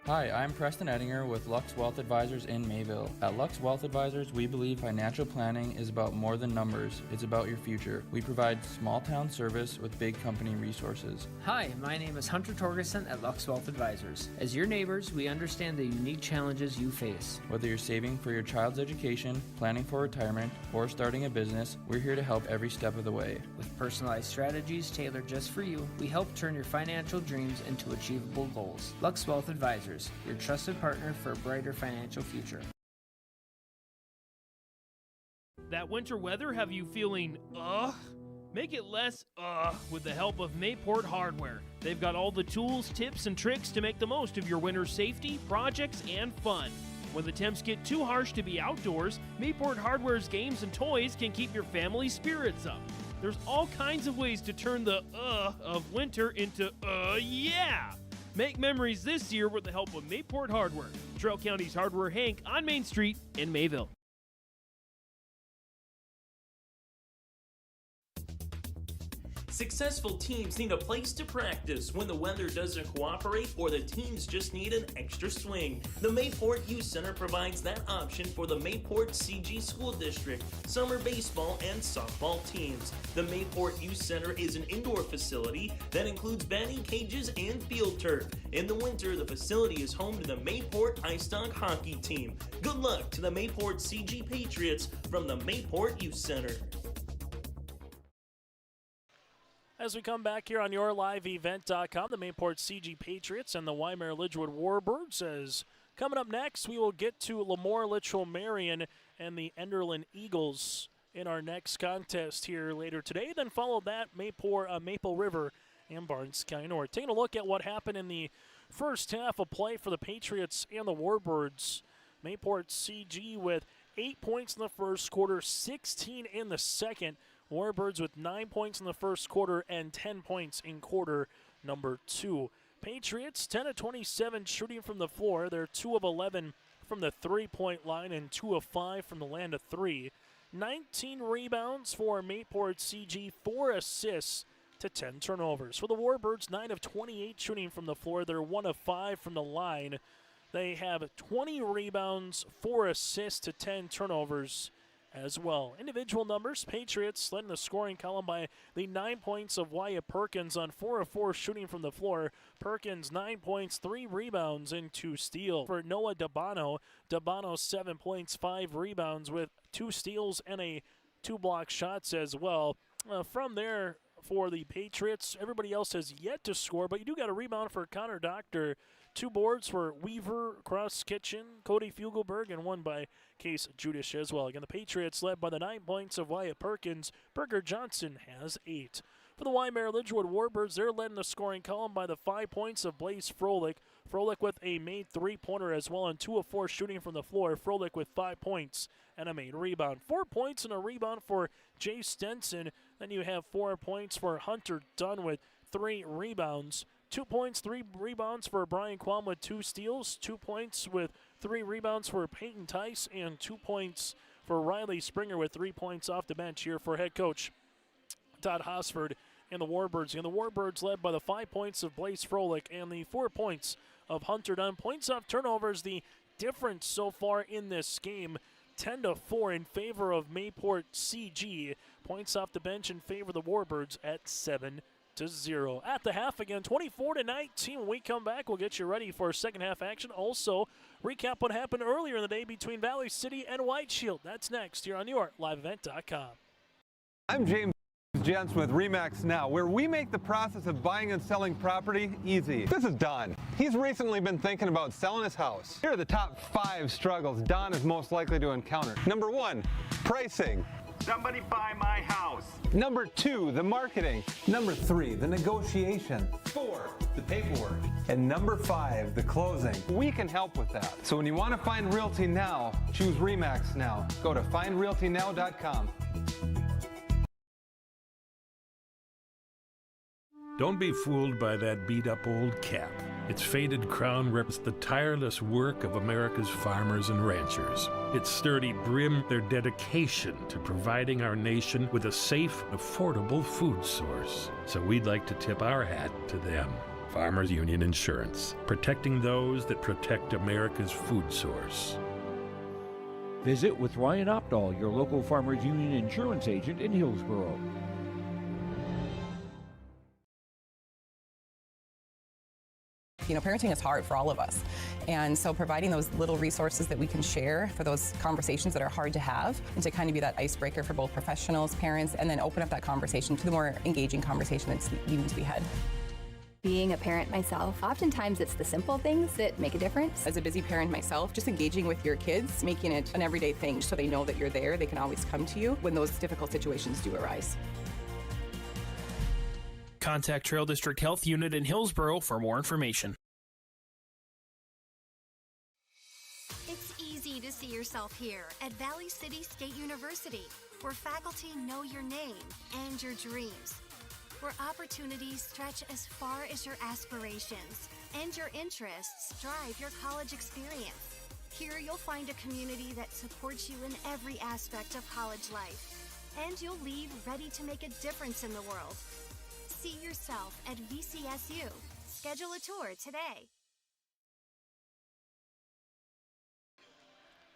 Hi, I'm Preston Ettinger with Lux Wealth Advisors in Mayville. At Lux Wealth Advisors, we believe financial planning is about more than numbers. It's about your future. We provide small town service with big company resources. Hi, my name is Hunter Torgerson at Lux Wealth Advisors. As your neighbors, we understand the unique challenges you face. Whether you're saving for your child's education, planning for retirement, or starting a business, we're here to help every step of the way. With personalized strategies tailored just for you, we help turn your financial dreams into achievable goals. Lux Wealth Advisors, your trusted partner for a brighter financial future. That winter weather have you feeling Make it less with the help of Mayport Hardware. They've got all the tools, tips, and tricks to make the most of your winter safety, projects, and fun. When the temps get too harsh to be outdoors, Mayport Hardware's games and toys can keep your family's spirits up. There's all kinds of ways to turn the of winter into yeah! Make memories this year with the help of Mayport Hardware, Trail County's Hardware Hank on Main Street in Mayville. Successful teams need a place to practice when the weather doesn't cooperate or the teams just need an extra swing. The Mayport Youth Center provides that option for the Mayport CG School District, summer baseball and softball teams. The Mayport Youth Center is an indoor facility that includes batting cages and field turf. In the winter, the facility is home to the Mayport Ice Dog hockey team. Good luck to the Mayport CG Patriots from the Mayport Youth Center. As we come back here on YourLiveEvent.com, the Mayport CG Patriots and the Wyndmere-Lidgerwood Warbirds. As coming up next, we will get to Lemoore-Litchfield-Marion and the Enderlin Eagles in our next contest here later today. Then follow that Maple River and Barnes County North. Taking a look at what happened in the first half of play for the Patriots and the Warbirds. Mayport CG with 8 points in the first quarter, 16 in the second. Warbirds with 9 points in the first quarter and 10 points in quarter number 2. Patriots 10 of 27 shooting from the floor. They're 2 of 11 from the three-point line and 2 of 5 from the land of 3. 19 rebounds for Mayport CG, 4 assists to 10 turnovers. For the Warbirds, 9 of 28 shooting from the floor. They're 1 of 5 from the line. They have 20 rebounds, 4 assists to 10 turnovers as well. Individual numbers, Patriots led in the scoring column by the 9 points of Wyatt Perkins on 4 of 4 shooting from the floor. Perkins 9 points, 3 rebounds, and 2 steals. For Noah Dabano, 7 points, 5 rebounds with 2 steals and a 2 block shots as well. From there, for the Patriots, everybody else has yet to score, but you do got a rebound for Connor Doctor. 2 boards for Weaver, Cross Kitchen, Cody Fugelberg, and 1 by Case Judish as well. Again, the Patriots led by the 9 points of Wyatt Perkins. Berger Johnson has 8. For the Wyndmere-Lidgerwood Warbirds, they're led in the scoring column by the 5 points of Blaze Froelich. Froelich with a made 3-pointer as well, and 2 of 4 shooting from the floor. Froelich with 5 points and a made rebound. 4 points and a rebound for Jay Stenson. Then you have 4 points for Hunter Dunn with 3 rebounds. 2 points, 3 rebounds for Brian Quam with 2 steals. 2 points with 3 rebounds for Peyton Tice, and 2 points for Riley Springer with 3 points off the bench here for head coach Todd Hosford and the Warbirds. And the Warbirds led by the 5 points of Blaze Froelich and the 4 points of Hunter Dunn. Points off turnovers, the difference so far in this game, 10-4 in favor of Mayport CG. Points off the bench in favor of the Warbirds at 7-0. At the half again, 24-19. When we come back, we'll get you ready for second half action. Also, recap what happened earlier in the day between Valley City and White Shield. That's next here on YourLiveEvent.com. I'm James Jensen with RE/MAX Now, where we make the process of buying and selling property easy. This is Don. He's recently been thinking about selling his house. Here are the top 5 struggles Don is most likely to encounter. Number 1, pricing. Somebody buy my house. Number 2, the marketing. Number 3, the negotiation. 4, the paperwork. And number 5, the closing. We can help with that. So when you want to find Realty Now, choose RE/MAX Now. Go to findrealtynow.com. Don't be fooled by that beat-up old cap. Its faded crown represents the tireless work of America's farmers and ranchers. Its sturdy brim, their dedication to providing our nation with a safe, affordable food source. So we'd like to tip our hat to them. Farmers Union Insurance, protecting those that protect America's food source. Visit with Ryan Opdahl, your local Farmers Union insurance agent in Hillsborough. You know, parenting is hard for all of us. And so providing those little resources that we can share for those conversations that are hard to have and to kind of be that icebreaker for both professionals, parents, and then open up that conversation to the more engaging conversation that's needing to be had. Being a parent myself, oftentimes it's the simple things that make a difference. As a busy parent myself, just engaging with your kids, making it an everyday thing so they know that you're there, they can always come to you when those difficult situations do arise. Contact Trail District Health Unit in Hillsborough for more information. It's easy to see yourself here at Valley City State University, where faculty know your name and your dreams, where opportunities stretch as far as your aspirations and your interests drive your college experience. Here you'll find a community that supports you in every aspect of college life, and you'll leave ready to make a difference in the world. See yourself at VCSU. Schedule a tour today.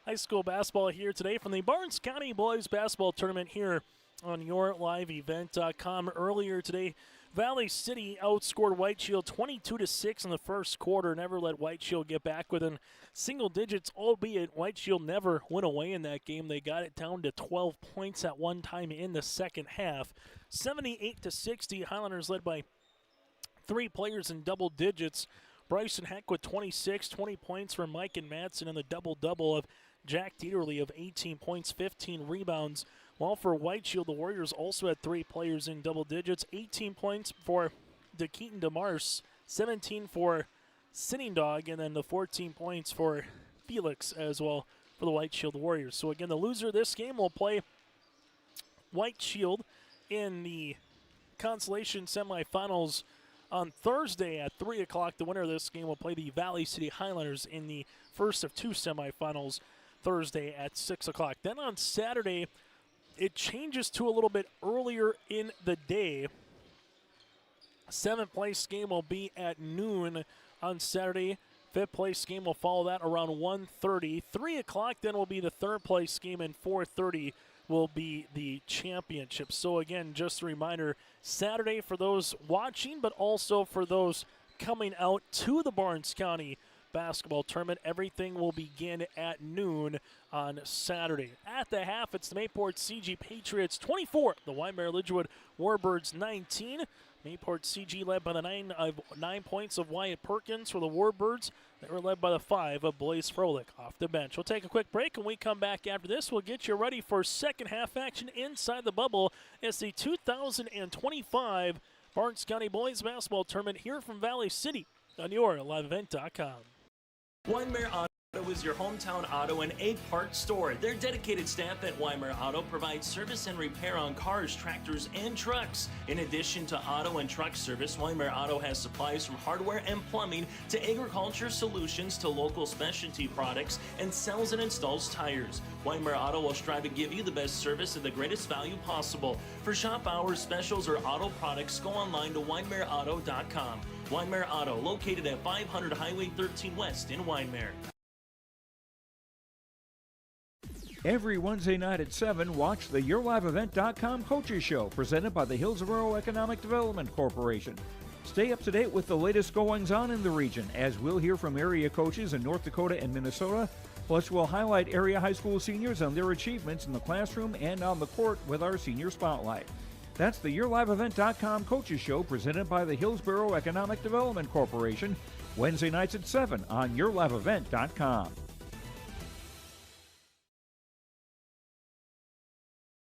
High school basketball here today from the Barnes County Boys Basketball Tournament here on YourLiveEvent.com. Earlier today, Valley City outscored White Shield 22-6 in the first quarter. Never let White Shield get back within single digits, albeit White Shield never went away in that game. They got it down to 12 points at one time in the second half. 78-60, Highlanders led by 3 players in double digits. Bryson Heck with 26, 20 points for Mike and Madsen, and the double-double of Jack Dieterle of 18 points, 15 rebounds. While for White Shield, the Warriors also had 3 players in double digits. 18 points for DeKeaton DeMars, 17 for Sitting Dog, and then the 14 points for Felix as well for the White Shield Warriors. So again, the loser of this game will play White Shield in the consolation semifinals on Thursday at 3 o'clock. The winner of this game will play the Valley City Highlanders in the first of 2 semifinals Thursday at 6 o'clock. Then on Saturday, it changes to a little bit earlier in the day. 7th place game will be at noon on Saturday. 5th place game will follow that around 1:30. 3 o'clock then will be the 3rd place game, and 4:30 will be the championship. So again, just a reminder, Saturday for those watching, but also for those coming out to the Barnes County Basketball Tournament. Everything will begin at noon on Saturday. At the half, it's the Mayport CG Patriots 24, the Wyndmere-Lidgerwood Warbirds 19. Mayport CG led by the 9 points of Wyatt Perkins for the Warbirds. They were led by the 5 of Blaze Froelich off the bench. We'll take a quick break. When we come back after this, we'll get you ready for second half action inside the bubble as the 2025 Barnes County Boys Basketball Tournament here from Valley City on YourLiveEvent.com. Wyndmere Auto is your hometown auto and egg parts store. Their dedicated staff at Wyndmere Auto provides service and repair on cars, tractors, and trucks. In addition to auto and truck service, Wyndmere Auto has supplies from hardware and plumbing to agriculture solutions to local specialty products, and sells and installs tires. Wyndmere Auto will strive to give you the best service at the greatest value possible. For shop hours, specials, or auto products, go online to WyndmereAuto.com. Wyndmere Auto, located at 500 Highway 13 West in Wyndmere. Every Wednesday night at 7, watch the YourLiveEvent.com Coaches Show, presented by the Hillsborough Economic Development Corporation. Stay up to date with the latest goings-on in the region, as we'll hear from area coaches in North Dakota and Minnesota. Plus, we'll highlight area high school seniors and their achievements in the classroom and on the court with our Senior Spotlight. That's the YourLiveEvent.com Coaches Show, presented by the Hillsborough Economic Development Corporation, Wednesday nights at 7 on YourLiveEvent.com.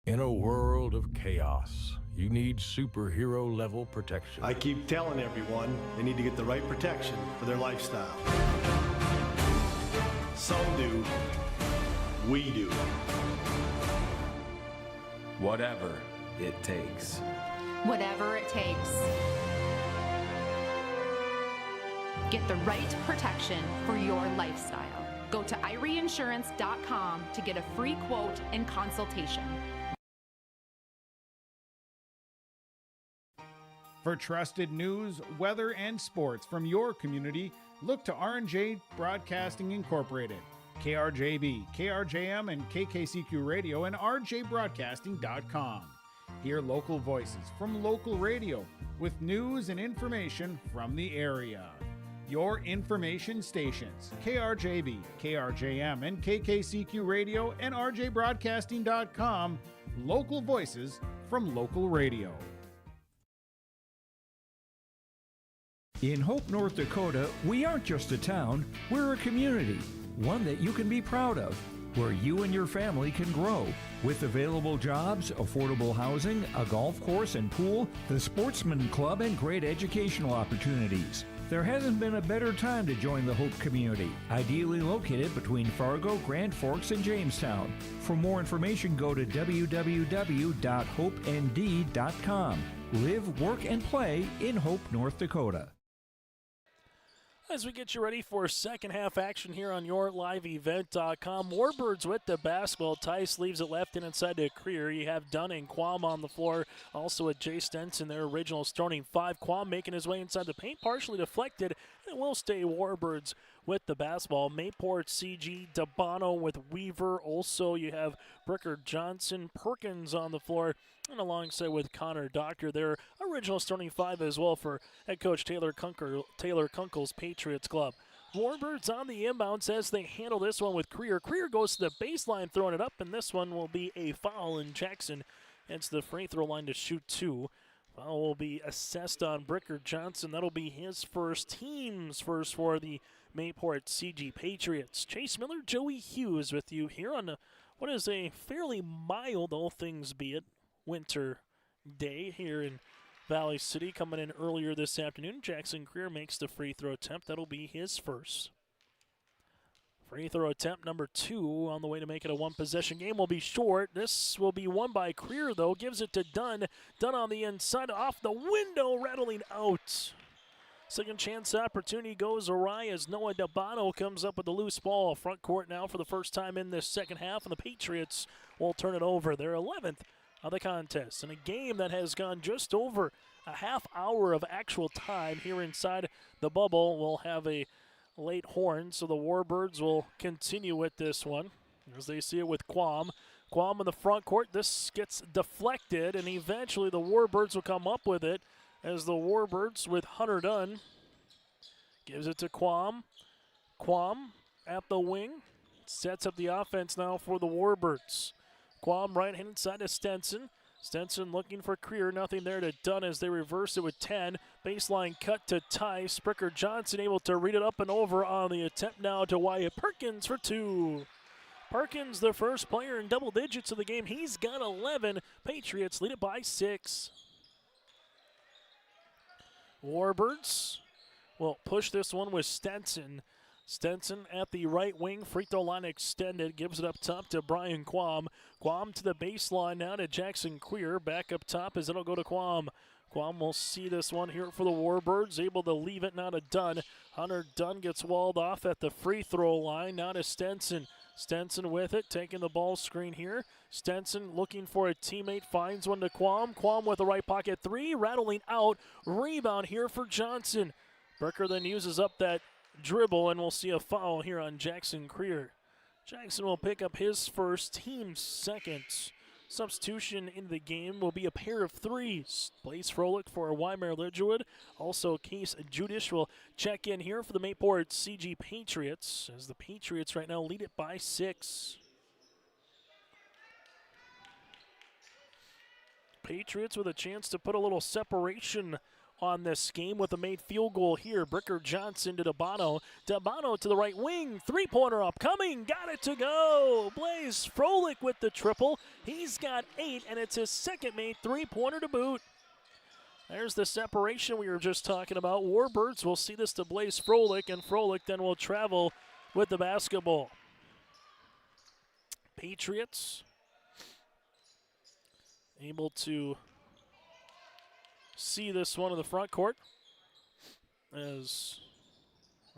In a world of chaos, you need superhero-level protection. I keep telling everyone they need to get the right protection for their lifestyle. Some do. We do. Whatever it takes. Whatever it takes. Get the right protection for your lifestyle. Go to IRIinsurance.com to get a free quote and consultation. For trusted news, weather, and sports from your community, look to R&J Broadcasting Incorporated, KRJB, KRJM, and KKCQ Radio, and rjbroadcasting.com. Hear local voices from local radio with news and information from the area. Your information stations, KRJB, KRJM, and KKCQ Radio, and rjbroadcasting.com. Local voices from local radio. In Hope, North Dakota, we aren't just a town, we're a community, one that you can be proud of, where you and your family can grow. With available jobs, affordable housing, a golf course and pool, the Sportsman Club, and great educational opportunities. There hasn't been a better time to join the Hope community, ideally located between Fargo, Grand Forks, and Jamestown. For more information, go to www.hopend.com. Live, work, and play in Hope, North Dakota. As we get you ready for second half action here on YourLiveEvent.com, Warbirds with the basketball. Tice leaves it left in inside to Creer. You have Dunn and Quam on the floor. Also with Jay Stenson, their original starting five. Quam making his way inside the paint, partially deflected, and it will stay Warbirds with the basketball. Mayport, CG, Dabano with Weaver. Also you have Bricker, Johnson, Perkins on the floor, and alongside with Connor Doctor, their original starting five as well for head coach Taylor Kunkel's Patriots Club. Warbirds on the inbounds as they handle this one with Creer. Creer goes to the baseline throwing it up, and this one will be a foul, and Jackson heads to the free throw line to shoot two. Foul will be assessed on Bricker Johnson. That'll be his first, team's first for the Mayport CG Patriots. Chase Miller, Joey Hughes with you here on what is a fairly mild, all things be it, winter day here in Valley City. Coming in earlier this afternoon, Jackson Creer makes the free throw attempt. That'll be his first. Free throw attempt number two on the way to make it a one-possession game will be short. This will be won by Creer, though. Gives it to Dunn. Dunn on the inside, off the window, rattling out. Second chance opportunity goes awry as Noah Dabano comes up with the loose ball. Front court now for the first time in this second half, and the Patriots will turn it over. Their 11th of the contest. In a game that has gone just over a half hour of actual time here inside the bubble, we'll have a late horn, so the Warbirds will continue with this one as they see it with Quam. Quam in the front court. This gets deflected, and eventually the Warbirds will come up with it as the Warbirds with Hunter Dunn gives it to Quam. Quam at the wing sets up the offense now for the Warbirds. Quam right-hand side to Stenson. Stenson looking for Creer. Nothing there to Dunn as they reverse it with 10. Baseline cut to Tice. Bricker Johnson able to read it up and over on the attempt now to Wyatt Perkins for two. Perkins, the first player in double digits of the game. He's got 11. Patriots lead it by 6. Warbirds will push this one with Stenson. Stenson at the right wing, free throw line extended, gives it up top to Brian Quam. Quam to the baseline now to Jackson Creer. Back up top as it'll go to Quam. Quam will see this one here for the Warbirds, able to leave it now to Dunn. Hunter Dunn gets walled off at the free throw line, now to Stenson. Stenson with it, taking the ball screen here. Stenson looking for a teammate, finds one to Quam. Quam with the right pocket three, rattling out. Rebound here for Johnson. Bricker then uses up that dribble, and we'll see a foul here on Jackson Creer. Jackson will pick up his first, team's second. Substitution in the game will be a pair of threes. Blaze Froelich for Wyndmere-Lidgerwood. Also, Case Judish will check in here for the Mayport CG Patriots, as the Patriots right now lead it by 6. Patriots with a chance to put a little separation on this game with a made field goal here. Bricker Johnson to Dabano. Dabano to the right wing. Three-pointer upcoming. Got it to go. Blaze Froelich with the triple. He's got 8, and it's his second made three-pointer to boot. There's the separation we were just talking about. Warbirds will see this to Blaze Froelich, and Froelich then will travel with the basketball. Patriots able to see this one in the front court, as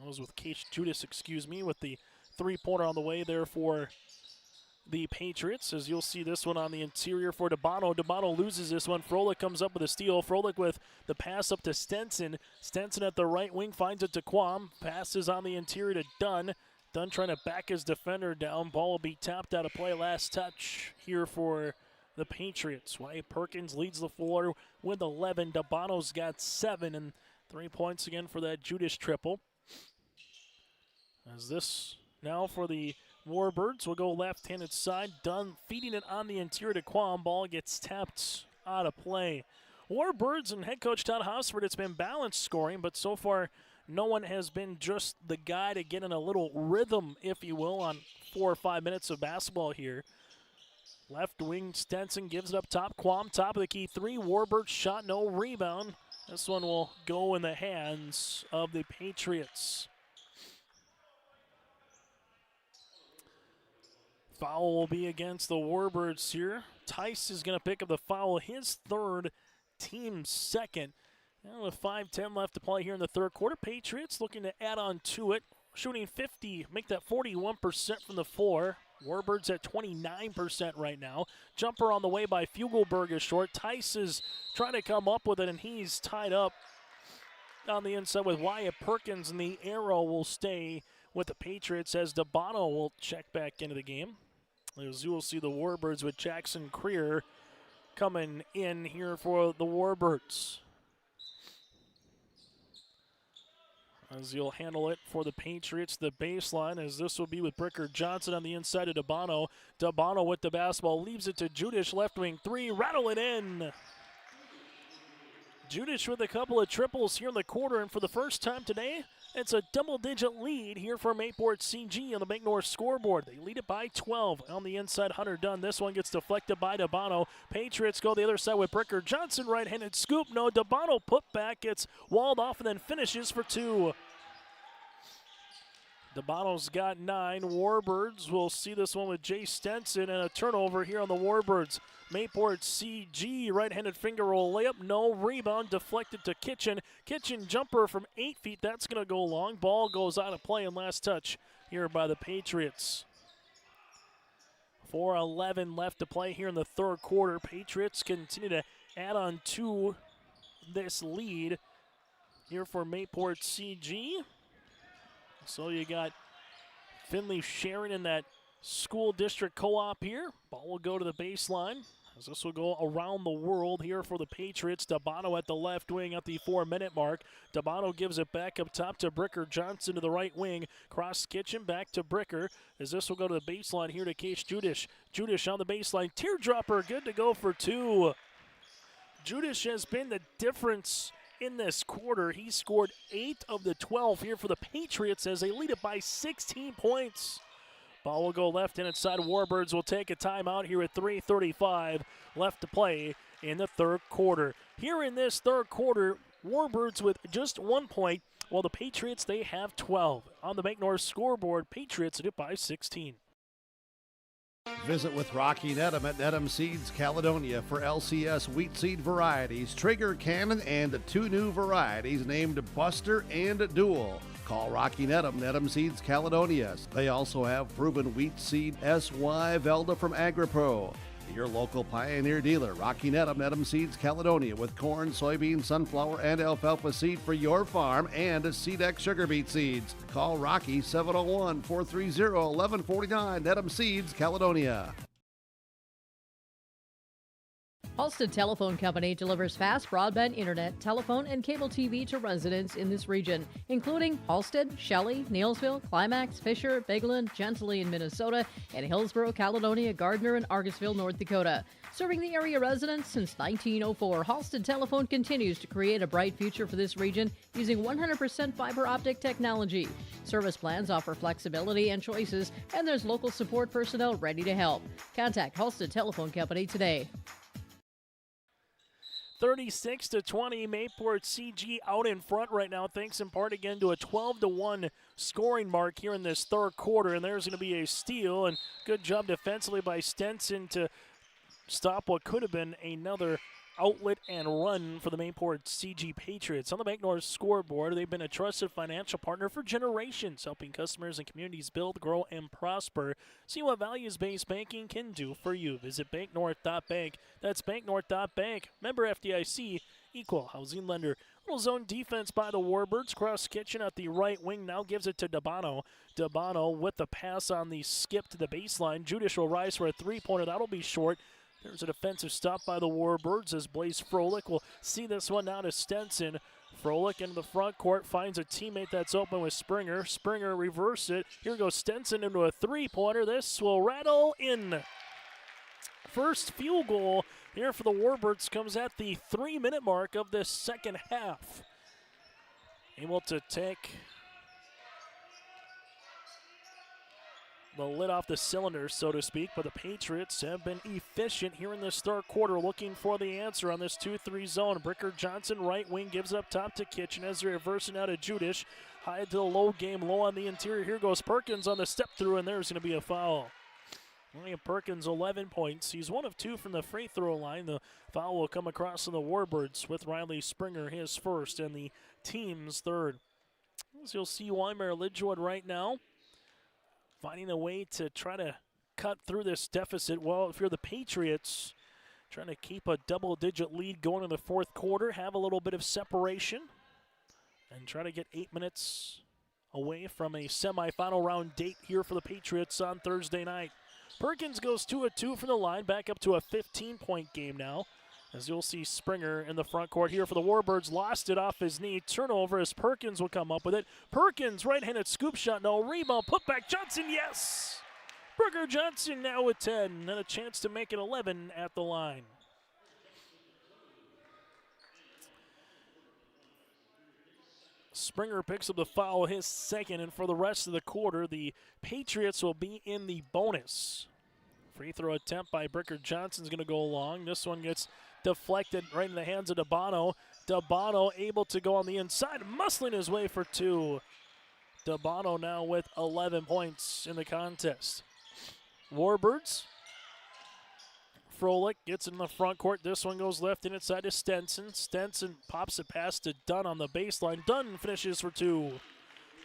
I was with Case Judas, with the three-pointer on the way there for the Patriots, as you'll see this one on the interior for DeBono. DeBono loses this one. Froelich comes up with a steal. Froelich with the pass up to Stenson. Stenson at the right wing finds it to Quam. Passes on the interior to Dunn. Dunn trying to back his defender down. Ball will be tapped out of play. Last touch here for the Patriots. Wyatt Perkins leads the floor with 11. DeBono's got 7, and 3 points again for that Judas triple. As this now for the Warbirds will go left-handed side. Dunn feeding it on the interior to Quam. Ball gets tapped out of play. Warbirds and head coach Todd Hosford, it's been balanced scoring, but so far no one has been just the guy to get in a little rhythm, if you will, on 4 or 5 minutes of basketball here. Left wing Stenson gives it up top. Quam, top of the key 3. Warbirds shot, no rebound. This one will go in the hands of the Patriots. Foul will be against the Warbirds here. Tice is going to pick up the foul, his 3rd, team 2nd. And with 5:10 left to play here in the 3rd quarter, Patriots looking to add on to it. Shooting 50, make that 41% from the floor. Warbirds at 29% right now. Jumper on the way by Fugelberg is short. Tice is trying to come up with it, and he's tied up on the inside with Wyatt Perkins, and the arrow will stay with the Patriots as DeBono will check back into the game. As you will see the Warbirds with Jackson Creer coming in here for the Warbirds. As you'll handle it for the Patriots, the baseline, as this will be with Bricker Johnson on the inside of DeBono. DeBono with the basketball, leaves it to Judish, left wing 3, rattle it in. Judish with a couple of triples here in the quarter, and for the first time today, it's a double-digit lead here for Mayport CG on the Bank North scoreboard. They lead it by 12 on the inside. Hunter Dunn. This one gets deflected by DeBono. Patriots go the other side with Bricker Johnson. Right-handed scoop. No, DeBono put back. Gets walled off and then finishes for 2. DeBono's got 9. Warbirds will see this one with Jay Stenson, and a turnover here on the Warbirds. Mayport CG, right-handed finger roll layup, no rebound, deflected to Kitchen. Kitchen jumper from 8 feet, that's going to go long. Ball goes out of play, and last touch here by the Patriots. 4:11 left to play here in the 3rd quarter. Patriots continue to add on to this lead here for Mayport CG. So you got Finley sharing in that school district co-op here. Ball will go to the baseline, as this will go around the world here for the Patriots. DeBono at the left wing at the 4-minute mark. DeBono gives it back up top to Bricker Johnson to the right wing. Cross Kitchen back to Bricker, as this will go to the baseline here to Case Judish. Judish on the baseline. Teardropper good to go for 2. Judish has been the difference in this quarter. He scored 8 of the 12 here for the Patriots as they lead it by 16 points. Ball will go left-handed side. Warbirds will take a timeout here at 3:35 left to play in the 3rd quarter. Here in this 3rd quarter, Warbirds with just 1 point, while the Patriots, they have 12. On the Bank North scoreboard, Patriots lead it by 16. Visit with Rocky Nedham at Nedham Seeds Caledonia for LCS wheat seed varieties, Trigger, Cannon, and the 2 new varieties named Buster and Dual. Call Rocky Nedham, Nedham Seeds Caledonia. They also have proven wheat seed SY Velda from AgriPro. Your local Pioneer dealer, Rocky Nedham, Nedham Seeds Caledonia, with corn, soybean, sunflower, and alfalfa seed for your farm and SeedX sugar beet seeds. Call Rocky 701-430-1149, Nedham Seeds Caledonia. Halstead Telephone Company delivers fast broadband internet, telephone, and cable TV to residents in this region, including Halstead, Shelley, Neilsville, Climax, Fisher, Bigland, Gentilly in Minnesota, and Hillsborough, Caledonia, Gardner, and Argosville, North Dakota. Serving the area residents since 1904, Halstead Telephone continues to create a bright future for this region using 100% fiber optic technology. Service plans offer flexibility and choices, and there's local support personnel ready to help. Contact Halstead Telephone Company today. 36-20, Mayport CG out in front right now, thanks in part again to a 12-1 scoring mark here in this 3rd quarter. And there's going to be a steal, and good job defensively by Stenson to stop what could have been another outlet and run for the Mayport CG Patriots. On the Bank North scoreboard, they've been a trusted financial partner for generations, helping customers and communities build, grow, and prosper. See what values-based banking can do for you. Visit banknorth.bank. That's banknorth.bank. Member FDIC, equal housing lender. Little zone defense by the Warbirds. Cross kitchen at the right wing now gives it to Dabano. Dabano with the pass on the skip to the baseline. Judish will rise for a three-pointer. That'll be short. There's a defensive stop by the Warbirds as Blaze Froelich will see this one now to Stenson. Froelich into the front court, finds a teammate that's open with Springer. Springer reverse it. Here goes Stenson into a three-pointer. This will rattle in. First field goal here for the Warbirds comes at the 3-minute mark of the second half. Able to take the lid off the cylinder, so to speak, but the Patriots have been efficient here in this third quarter, looking for the answer on this 2-3 zone. Bricker Johnson, right wing, gives it up top to Kitchen as they're reversing out of Judish. High to the low game, low on the interior. Here goes Perkins on the step through, and there's going to be a foul. William Perkins, 11 points. He's 1 of 2 from the free throw line. The foul will come across on the Warbirds with Riley Springer, his first, and the team's third. As you'll see, Wyndmere-Lidgerwood right now finding a way to try to cut through this deficit. Well, if you're the Patriots, trying to keep a double-digit lead going in the fourth quarter, have a little bit of separation, and try to get 8 minutes away from a semifinal round date here for the Patriots on Thursday night. Perkins goes 2 of 2 from the line, back up to a 15-point game now. As you'll see Springer in the front court here for the Warbirds, lost it off his knee. Turnover as Perkins will come up with it. Perkins, right-handed scoop shot, no rebound, put back Johnson, yes! Brooker Johnson now with 10, and a chance to make it 11 at the line. Springer picks up the foul, his second, and for the rest of the quarter, the Patriots will be in the bonus. Free throw attempt by Bricker Johnson's going to go long. This one gets deflected right in the hands of Dabano. Dabano able to go on the inside, muscling his way for 2. Dabano now with 11 points in the contest. Warbirds. Froelich gets in the front court. This one goes left and inside to Stenson. Stenson pops it past to Dunn on the baseline. Dunn finishes for 2.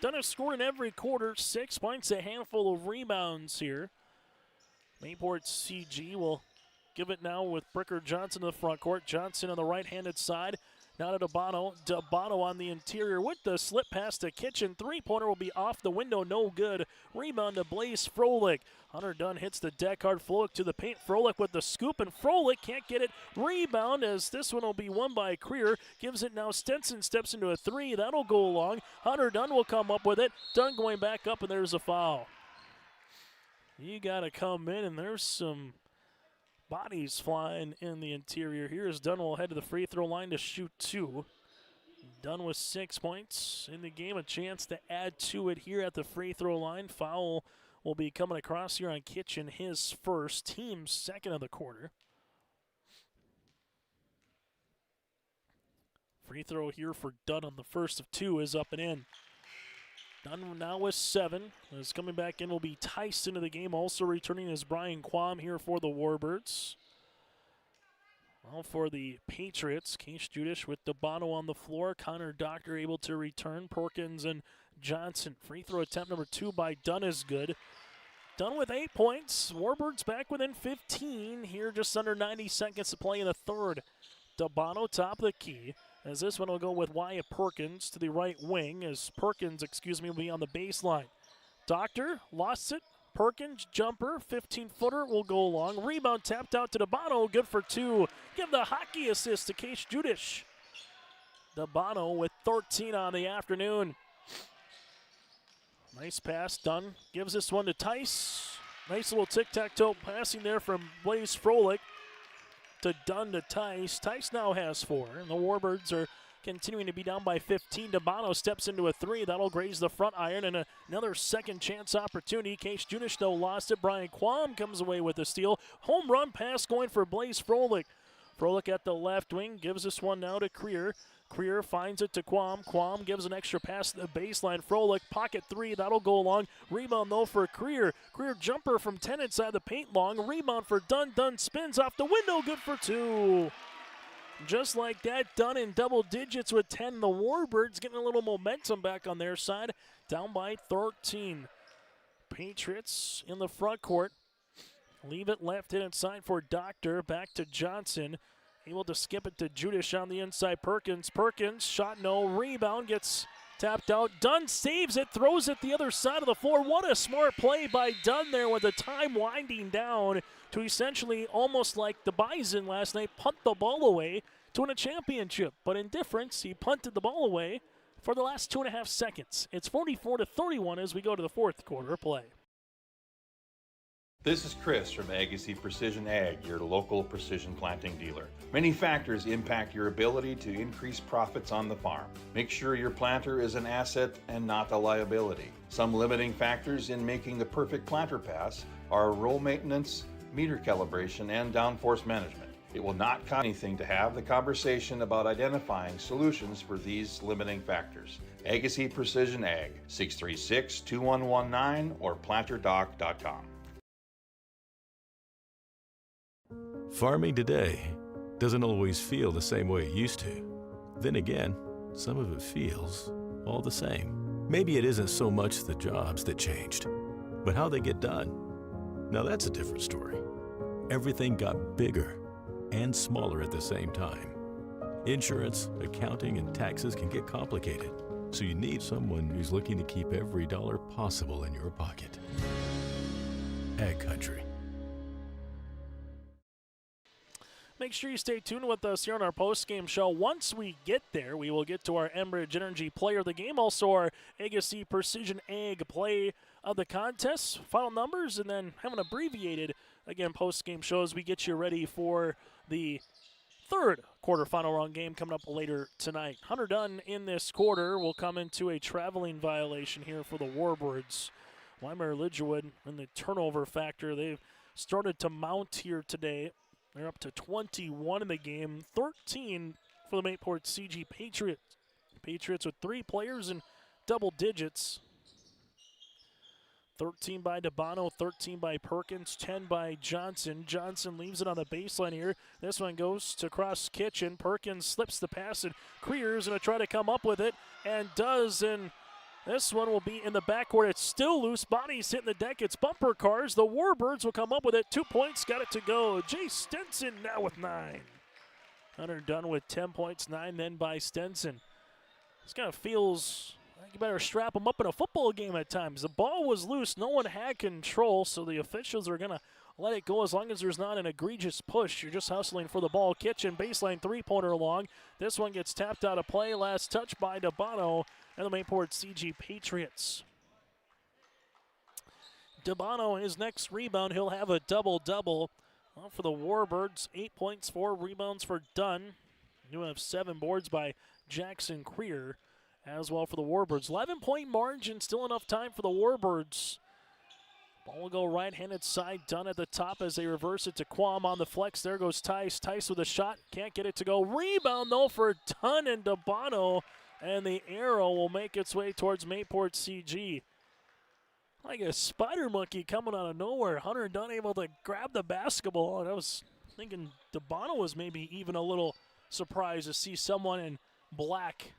Dunn has scored in every quarter, 6 points, a handful of rebounds here. Mayport CG will give it now with Bricker Johnson in the front court. Johnson on the right-handed side. Now to Dabano. Dabano on the interior with the slip pass to Kitchen. Three-pointer will be off the window, no good. Rebound to Blaze Froelich. Hunter Dunn hits the deck hard. Froelich to the paint. Froelich with the scoop, and Froelich can't get it. Rebound as this one will be won by Creer. Gives it now. Stenson steps into a 3. That'll go along. Hunter Dunn will come up with it. Dunn going back up, and there's a foul. You got to come in, and there's some bodies flying in the interior. Here's Dunn will head to the free throw line to shoot 2. Dunn with 6 points in the game. A chance to add to it here at the free throw line. Foul will be coming across here on Kitchen, his first, team's second of the quarter. Free throw here for Dunn on the first of 2 is up and in. Dunn now with 7. As coming back in will be Tice into the game. Also returning is Brian Quam here for the Warbirds. Well, for the Patriots, Case Judish with Dabano on the floor. Connor Doctor able to return. Perkins and Johnson. Free throw attempt number 2 by Dunn is good. Dunn with 8 points. Warbirds back within 15 here, just under 90 seconds to play in the third. Dabano top of the key. As this one will go with Wyatt Perkins to the right wing, as Perkins, will be on the baseline. Doctor lost it. Perkins, jumper, 15-footer will go along. Rebound tapped out to Dabano, good for 2. Give the hockey assist to Case Judish. Dabano with 13 on the afternoon. Nice pass, Dunn gives this one to Tice. Nice little tic-tac-toe passing there from Blaze Froelich to Dunn to Tice. Tice now has 4, and the Warbirds are continuing to be down by 15. Dabano steps into a 3. That'll graze the front iron, and another second chance opportunity. Case Judish, though, lost it. Brian Quam comes away with the steal. Home run pass going for Blaze Froelich. Froelich at the left wing gives this one now to Creer. Creer finds it to Quam. Quam gives an extra pass to the baseline. Froelich, pocket 3. That'll go along. Rebound, though, for Creer. Creer jumper from 10 inside the paint long. Rebound for Dunn. Dunn spins off the window. Good for 2. Just like that, done in double digits with 10. The Warbirds getting a little momentum back on their side, down by 13. Patriots in the front court. Leave it left-handed side for Doctor. Back to Johnson. Able to skip it to Judish on the inside. Perkins, shot no. Rebound gets tapped out. Dunn saves it, throws it the other side of the floor. What a smart play by Dunn there with the time winding down to essentially almost like the Bison last night, punt the ball away to win a championship. But in difference, he punted the ball away for the last 2.5 seconds. It's 44-31 as we go to the fourth quarter of play. This is Chris from Agassi Precision Ag, your local precision planting dealer. Many factors impact your ability to increase profits on the farm. Make sure your planter is an asset and not a liability. Some limiting factors in making the perfect planter pass are roll maintenance, meter calibration, and downforce management. It will not cost anything to have the conversation about identifying solutions for these limiting factors. Agassi Precision Ag, 636-2119 or planterdoc.com. Farming today doesn't always feel the same way it used to. Then again, some of it feels all the same. Maybe it isn't so much the jobs that changed, but how they get done. Now that's a different story. Everything got bigger and smaller at the same time. Insurance, accounting, and taxes can get complicated, so you need someone who's looking to keep every dollar possible in your pocket. Ag Country. Make sure you stay tuned with us here on our post-game show. Once we get there, we will get to our Enbridge Energy Player of the Game, also our Agassi Precision Ag Play of the Contest, final numbers, and then have an abbreviated, again, post-game show as we get you ready for the third quarterfinal round game coming up later tonight. Hunter Dunn in this quarter will come into a traveling violation here for the Warbirds. Wyndmere-Lidgerwood in the turnover factor, they've started to mount here today. They're up to 21 in the game, 13 for the Mayport CG Patriots. Patriots with 3 players in double digits. 13 by DeBono, 13 by Perkins, 10 by Johnson. Johnson leaves it on the baseline here. This one goes to cross Kitchen. Perkins slips the pass, and Creer's going to try to come up with it, and does, and this one will be in the backcourt. It's still loose. Bodies hitting the deck. It's bumper cars. The Warbirds will come up with it. 2 points. Got it to go. Jay Stenson now with 9. Hunter Dunn with 10 points, 9 then by Stenson. This kind of feels like you better strap him up in a football game at times. The ball was loose. No one had control, so the officials are going to let it go as long as there's not an egregious push. You're just hustling for the ball. Kitchen, baseline three-pointer long. This one gets tapped out of play. Last touch by DeBono and the Mayport CG Patriots. DeBono, his next rebound, he'll have a double-double. Well, for the Warbirds, 8 points, 4 rebounds for Dunn. You have 7 boards by Jackson Creer as well for the Warbirds. 11-point margin, still enough time for the Warbirds. Ball will go right-handed side. Dunn at the top as they reverse it to Quam on the flex. There goes Tice. Tice with a shot. Can't get it to go. Rebound, though, for Dunn and DeBono. And the arrow will make its way towards Mayport CG. Like a spider monkey coming out of nowhere. Hunter Dunn able to grab the basketball. And I was thinking DeBono was maybe even a little surprised to see someone in black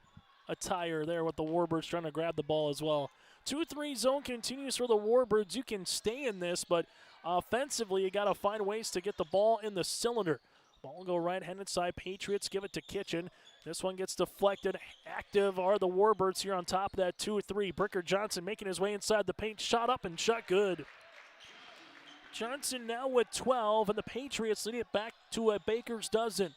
attire there with the Warbirds trying to grab the ball as well. 2-3 zone continues for the Warbirds. You can stay in this, but offensively you got to find ways to get the ball in the cylinder. Ball will go right-handed side. Patriots give it to Kitchen. This one gets deflected. Active are the Warbirds here on top of that 2-3. Bricker Johnson making his way inside the paint. Shot up and shot good. Johnson now with 12, and the Patriots lead it back to a baker's dozen.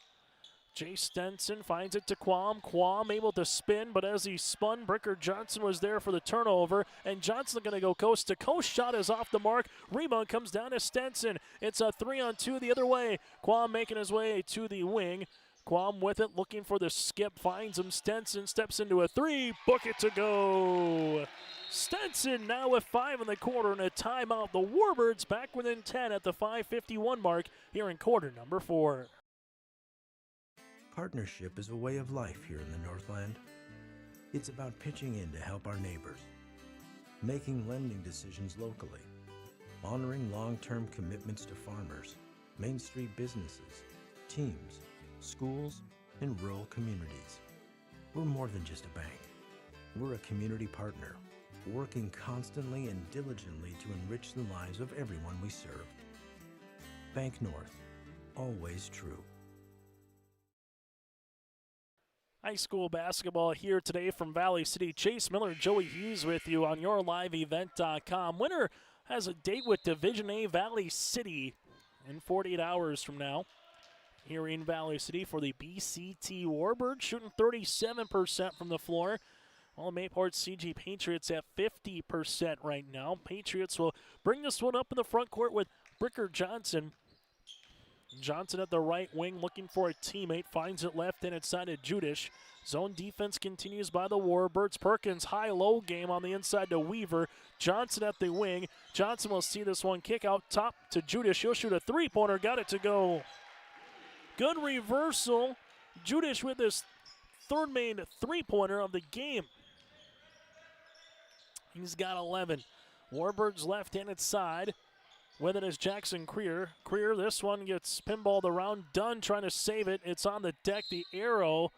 Jay Stenson finds it to Quam. Quam able to spin, but as he spun, Bricker Johnson was there for the turnover, and Johnson going to go coast to coast. Shot is off the mark. Rebound comes down to Stenson. It's a 3-on-2 the other way. Quam making his way to the wing. Quam with it, looking for the skip, finds him. Stenson steps into a 3, book it to go. Stenson now with 5 in the quarter and a timeout. The Warbirds back within 10 at the 5:51 mark here in quarter number 4. Partnership is a way of life here in the Northland. It's about pitching in to help our neighbors, making lending decisions locally, honoring long-term commitments to farmers, Main Street businesses, teams, schools, and rural communities. We're more than just a bank. We're a community partner, working constantly and diligently to enrich the lives of everyone we serve. Bank North, always true. High school basketball here today from Valley City. Chase Miller, Joey Hughes with you on yourliveevent.com. Winner has a date with Division A Valley City in 48 hours from now here in Valley City for the BCT Warbirds, shooting 37% from the floor. Well, the Mayport CG Patriots at 50% right now. Patriots will bring this one up in the front court with Bricker Johnson. Johnson at the right wing looking for a teammate. Finds it left and inside to Judish. Zone defense continues by the Warbirds. Perkins high-low game on the inside to Weaver. Johnson at the wing. Johnson will see this one kick out top to Judish. He'll shoot a three-pointer. Got it to go. Good reversal. Judish with his third main three-pointer of the game. He's got 11. Warbirds left-handed side. With it is Jackson Creer. Creer, this one gets pinballed around. Dunn trying to save it. It's on the deck. The arrow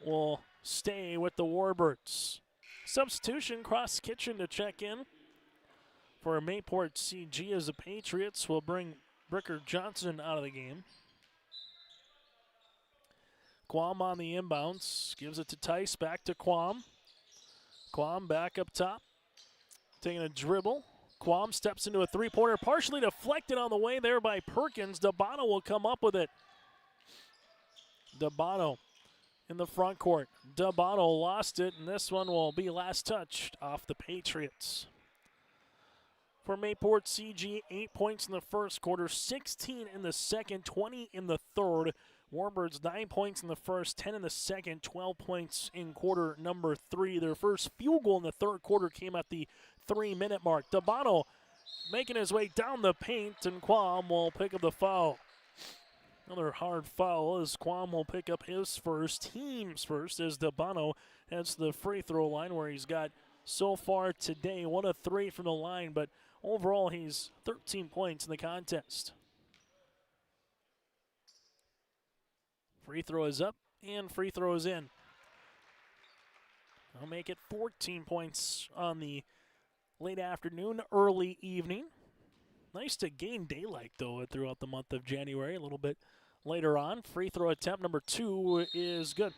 will stay with the Warbirds. Substitution, Cross Kitchen to check in for Mayport CG as the Patriots will bring Bricker Johnson out of the game. Quam on the inbounds. Gives it to Tice. Back to Quam. Quam back up top. Taking a dribble. Quam steps into a three-pointer, partially deflected on the way there by Perkins. Dabano will come up with it. Dabano in the front court. Dabano lost it, and this one will be last touched off the Patriots. For Mayport CG, 8 points in the first quarter, 16 in the second, 20 in the third. Warbirds 9 points in the first, 10 in the second, 12 points in quarter number 3. Their first field goal in the third quarter came at the 3-minute mark. Dabano making his way down the paint, and Quam will pick up the foul. Another hard foul as Quam will pick up his first, team's first, as Dabano heads to the free throw line where he's got so far today 1 of 3 from the line, but overall he's 13 points in the contest. Free throw is up and free throw is in. I'll make it 14 points on the late afternoon, early evening. Nice to gain daylight, though, throughout the month of January. A little bit later on. Free throw attempt number 2 is good.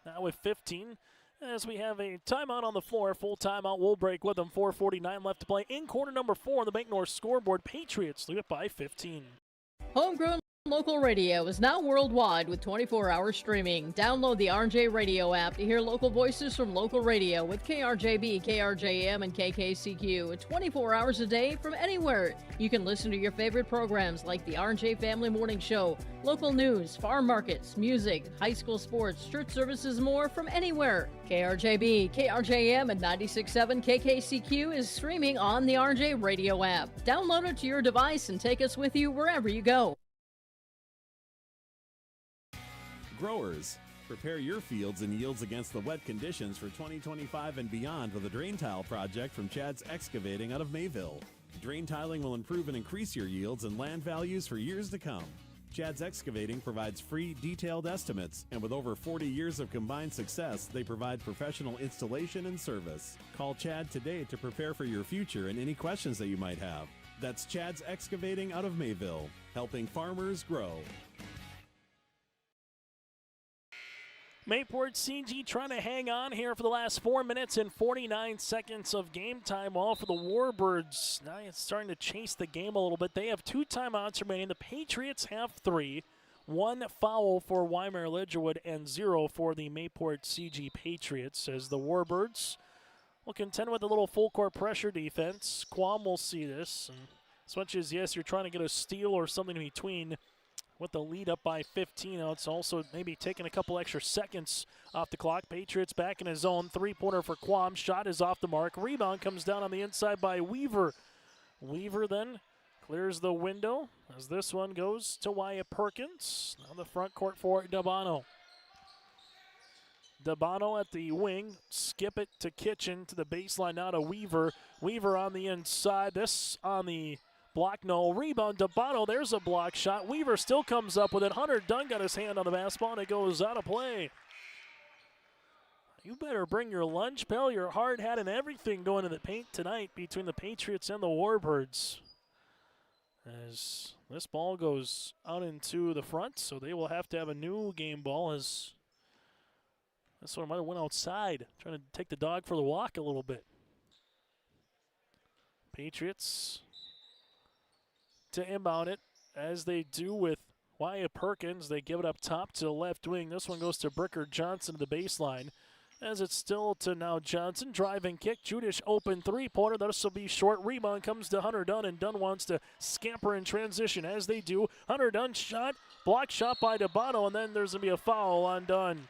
Now with 15, as we have a timeout on the floor. Full timeout. We'll break with them. 4:49 left to play in quarter number 4 on the Bank North scoreboard. Patriots lead it by 15. Homegrown local radio is now worldwide with 24-hour streaming. Download the RJ Radio app to hear local voices from local radio with KRJB, KRJM, and KKCQ 24 hours a day from anywhere. You can listen to your favorite programs like the RJ Family Morning Show, local news, farm markets, music, high school sports, church services, more from anywhere. KRJB, KRJM, and 96.7 KKCQ is streaming on the RJ Radio app. Download it to your device and take us with you wherever you go. Growers, prepare your fields and yields against the wet conditions for 2025 and beyond with a drain tile project from Chad's Excavating out of Mayville. Drain tiling will improve and increase your yields and land values for years to come. Chad's Excavating provides free, detailed estimates, and with over 40 years of combined success, they provide professional installation and service. Call Chad today to prepare for your future and any questions that you might have. That's Chad's Excavating out of Mayville, helping farmers grow. Mayport CG trying to hang on here for the last 4 minutes and 49 seconds of game time. All for the Warbirds. Now it's starting to chase the game a little bit. They have 2 timeouts remaining. The Patriots have 3. 1 foul for Wyndmere-Lidgerwood and 0 for the Mayport CG Patriots as the Warbirds will contend with a little full court pressure defense. Quam will see this. And as much as, yes, you're trying to get a steal or something in between with the lead up by 15. Now it's also maybe taking a couple extra seconds off the clock. Patriots back in his zone. 3-pointer for Quam. Shot is off the mark. Rebound comes down on the inside by Weaver. Weaver then clears the window as this one goes to Wyatt Perkins. On the front court for Dabano. Dabano at the wing. Skip it to Kitchen to the baseline now to Weaver. Weaver on the inside. This on the Block, no. Rebound, DeBotto. There's a block shot. Weaver still comes up with it. Hunter Dunn got his hand on the basketball, and it goes out of play. You better bring your lunch pail, your hard hat, and everything going to the paint tonight between the Patriots and the Warbirds. As this ball goes out into the front, so they will have to have a new game ball, as this one might have went outside, trying to take the dog for the walk a little bit. Patriots to inbound it, as they do with Wyatt Perkins. They give it up top to the left wing. This one goes to Bricker Johnson to the baseline, as it's still to now Johnson. Driving kick, Judish open three-pointer. This will be short. Rebound comes to Hunter Dunn, and Dunn wants to scamper in transition. As they do, Hunter Dunn shot, block shot by DeBotto, and then there's going to be a foul on Dunn.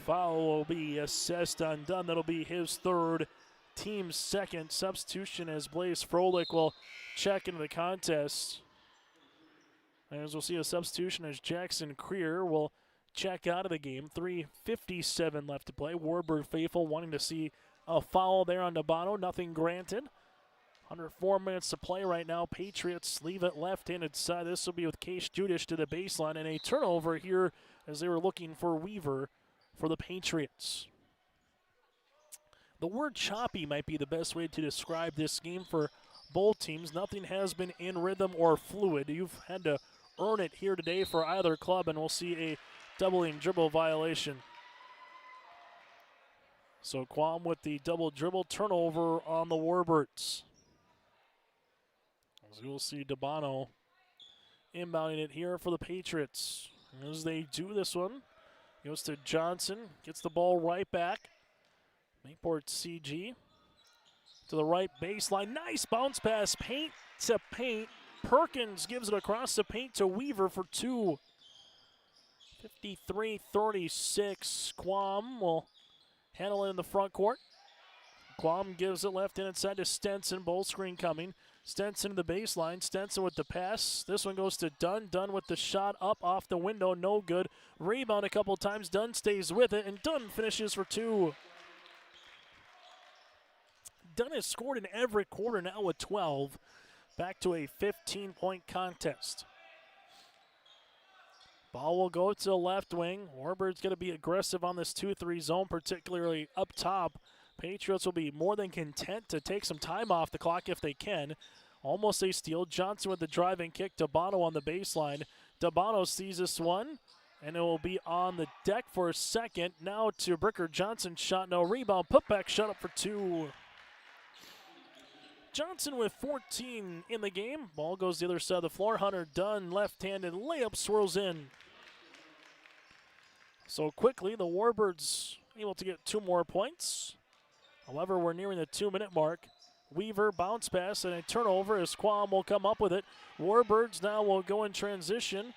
Foul will be assessed on Dunn. That'll be his third, team's second. Substitution as Blaze Froelich will check into the contest. As we'll see a substitution as Jackson Creer will check out of the game. 3:57 left to play. Warbird faithful wanting to see a foul there on DeBotto. Nothing granted. Under 4 minutes to play right now. Patriots leave it left-handed side. This will be with Case Judish to the baseline, and a turnover here as they were looking for Weaver for the Patriots. The word choppy might be the best way to describe this game for both teams. Nothing has been in rhythm or fluid. You've had to earn it here today for either club, and we'll see a doubling dribble violation. So Quam with the double dribble turnover on the Warbirds. As we'll see DeBotto inbounding it here for the Patriots. As they do this one, goes to Johnson, gets the ball right back. Mayport CG to the right baseline. Nice bounce pass, paint to paint. Perkins gives it across the paint to Weaver for two. 53-36. Quam will handle it in the front court. Quam gives it left in inside to Stenson. Bowl screen coming. Stenson to the baseline. Stenson with the pass. This one goes to Dunn. Dunn with the shot up off the window. No good. Rebound a couple times. Dunn stays with it, and Dunn finishes for two. Dunn has scored in every quarter now with 12. Back to a 15-point contest. Ball will go to the left wing. Warbird's going to be aggressive on this 2-3 zone, particularly up top. Patriots will be more than content to take some time off the clock if they can. Almost a steal. Johnson with the driving kick. DeBotto on the baseline. DeBotto sees this one, and it will be on the deck for a second. Now to Bricker Johnson. Shot, no rebound. Putback shot up for two. Johnson with 14 in the game. Ball goes the other side of the floor. Hunter Dunn, left-handed layup, swirls in. So quickly, the Warbirds able to get 2 more points. However, we're nearing the 2-minute mark. Weaver, bounce pass, and a turnover as Quam will come up with it. Warbirds now will go in transition.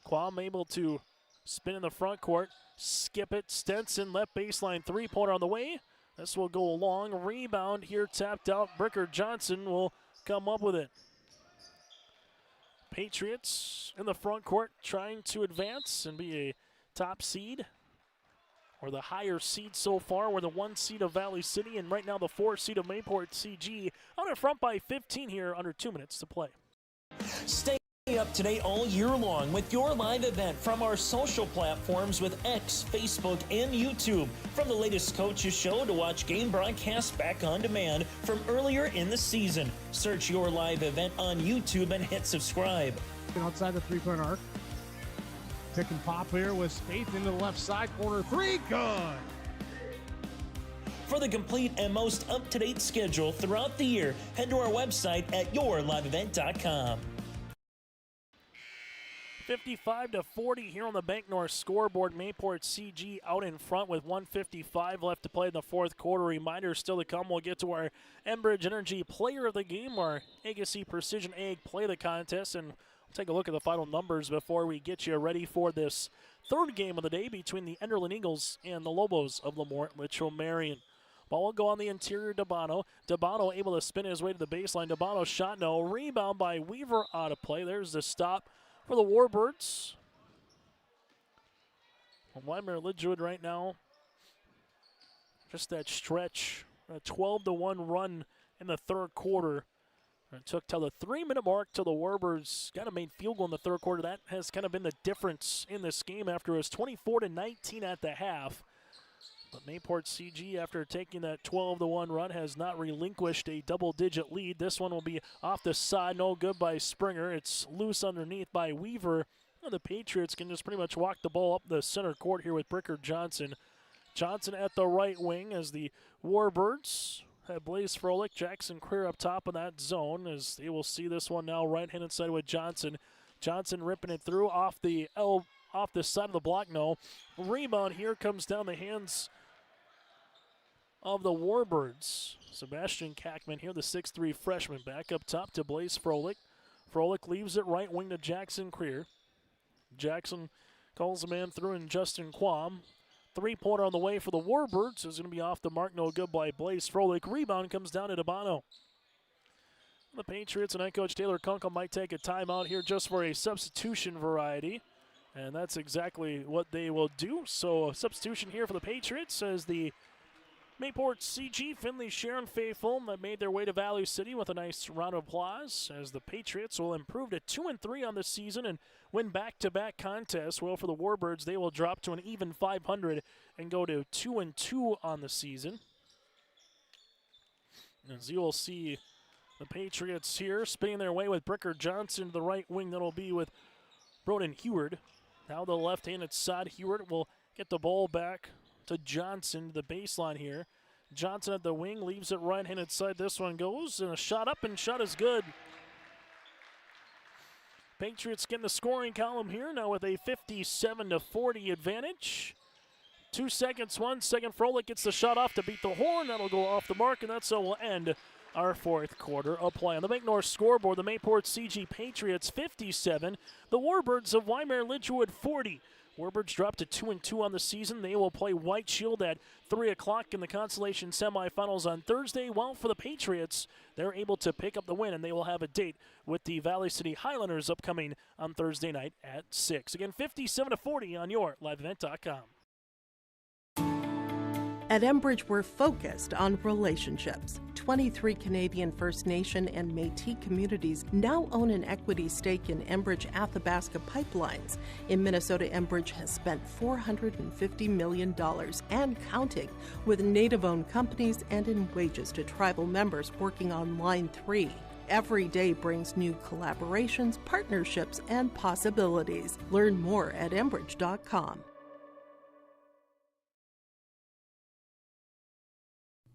Quam able to spin in the front court, skip it. Stenson, left baseline, three-pointer on the way. This will go long. Rebound here tapped out. Bricker Johnson will come up with it. Patriots in the front court trying to advance and be a top seed, or the higher seed so far. We're the 1 seed of Valley City, and right now the 4 seed of Mayport CG out in front by 15 here, under 2 minutes to play. Stay up to date all year long with your live event from our social platforms with X, Facebook, and YouTube. From the latest coaches show to watch game broadcasts back on demand from earlier in the season. Search your live event on YouTube and hit subscribe. Outside the three-point arc. Pick and pop here with Spaeth into the left side corner. Three, good. For the complete and most up-to-date schedule throughout the year, head to our website at yourliveevent.com. 55-40 here on the Bank North scoreboard. Mayport CG out in front with 1:55 left to play in the fourth quarter. Reminder still to come. We'll get to our Enbridge Energy Player of the Game, our Agassi Precision Egg Play of the Contest, and we'll take a look at the final numbers before we get you ready for this third game of the day between the Enderlin Eagles and the Lobos of Lamort-Litchfield-Marion. Ball will go on the interior. DeBotto able to spin his way to the baseline. DeBotto shot, no. Rebound by Weaver, out of play. There's the stop for the Warbirds. Wyndmere-Lidgerwood right now, just that stretch, a 12-1 run in the third quarter. It took till the 3-minute mark till the Warbirds got a made field goal in the third quarter. That has kind of been the difference in this game after it was 24-19 at the half. But Mayport CG, after taking that 12-1 run, has not relinquished a double-digit lead. This one will be off the side, no good by Springer. It's loose underneath by Weaver. The Patriots can just pretty much walk the ball up the center court here with Bricker Johnson. Johnson at the right wing as the Warbirds have Blaze Froelich, Jackson Creer up top in that zone as they will see this one now right-handed side with Johnson. Johnson ripping it through off the side of the block. No. Rebound here comes down the hands of the Warbirds. Sebastian Kackman here, the 6'3 freshman, back up top to Blaze Froelich. Froelich leaves it right wing to Jackson Creer. Jackson calls the man through in Justin Quam. Three-pointer on the way for the Warbirds is going to be off the mark, no good by Blaze Froelich. Rebound comes down to Dabano. The Patriots and head coach Taylor Kunkel might take a timeout here just for a substitution variety. And that's exactly what they will do. So a substitution here for the Patriots as the Mayport CG, Finley Sharon faithful that made their way to Valley City with a nice round of applause as the Patriots will improve to 2-3 on the season and win back-to-back contests. Well, for the Warbirds, they will drop to an even 500 and go to 2-2 on the season. As you will see the Patriots here spinning their way with Bricker Johnson to the right wing. That'll be with Broden Heward. Now the left-handed side. Heward will get the ball back to Johnson, the baseline here. Johnson at the wing, leaves it right-handed side. This one goes, and a shot up, and shot is good. Patriots getting the scoring column here now with a 57-40 advantage. 2 seconds, 1 second. Froelich gets the shot off to beat the horn. That'll go off the mark, and that's how we'll end our fourth quarter of play. On the Bank North scoreboard, the Mayport CG Patriots 57, the Warbirds of Wyndmere-Lidgerwood 40. Warbirds drop to 2-2 on the season. They will play White Shield at 3 o'clock in the Consolation semifinals on Thursday. While for the Patriots, they're able to pick up the win, and they will have a date with the Valley City Highlanders upcoming on Thursday night at 6. Again, 57-40 on your liveevent.com. At Enbridge, we're focused on relationships. 23 Canadian First Nation and Métis communities now own an equity stake in Enbridge Athabasca Pipelines. In Minnesota, Enbridge has spent $450 million and counting with Native-owned companies and in wages to tribal members working on Line 3. Every day brings new collaborations, partnerships, and possibilities. Learn more at Enbridge.com.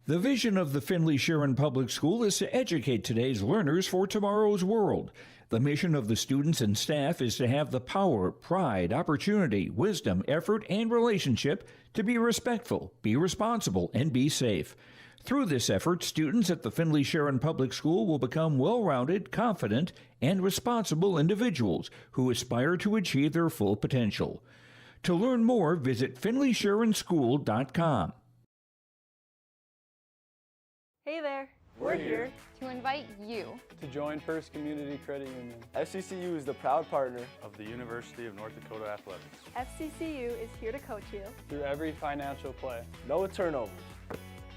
The vision of the Finley Sharon Public School is to educate today's learners for tomorrow's world. The mission of the students and staff is to have the power, pride, opportunity, wisdom, effort, and relationship to be respectful, be responsible, and be safe. Through this effort, students at the Finley Sharon Public School will become well-rounded, confident, and responsible individuals who aspire to achieve their full potential. To learn more, visit finleysharonschool.com. Hey there, we're here to invite you to join First Community Credit Union. FCCU is the proud partner of the University of North Dakota Athletics. FCCU is here to coach you through every financial play. No turnovers.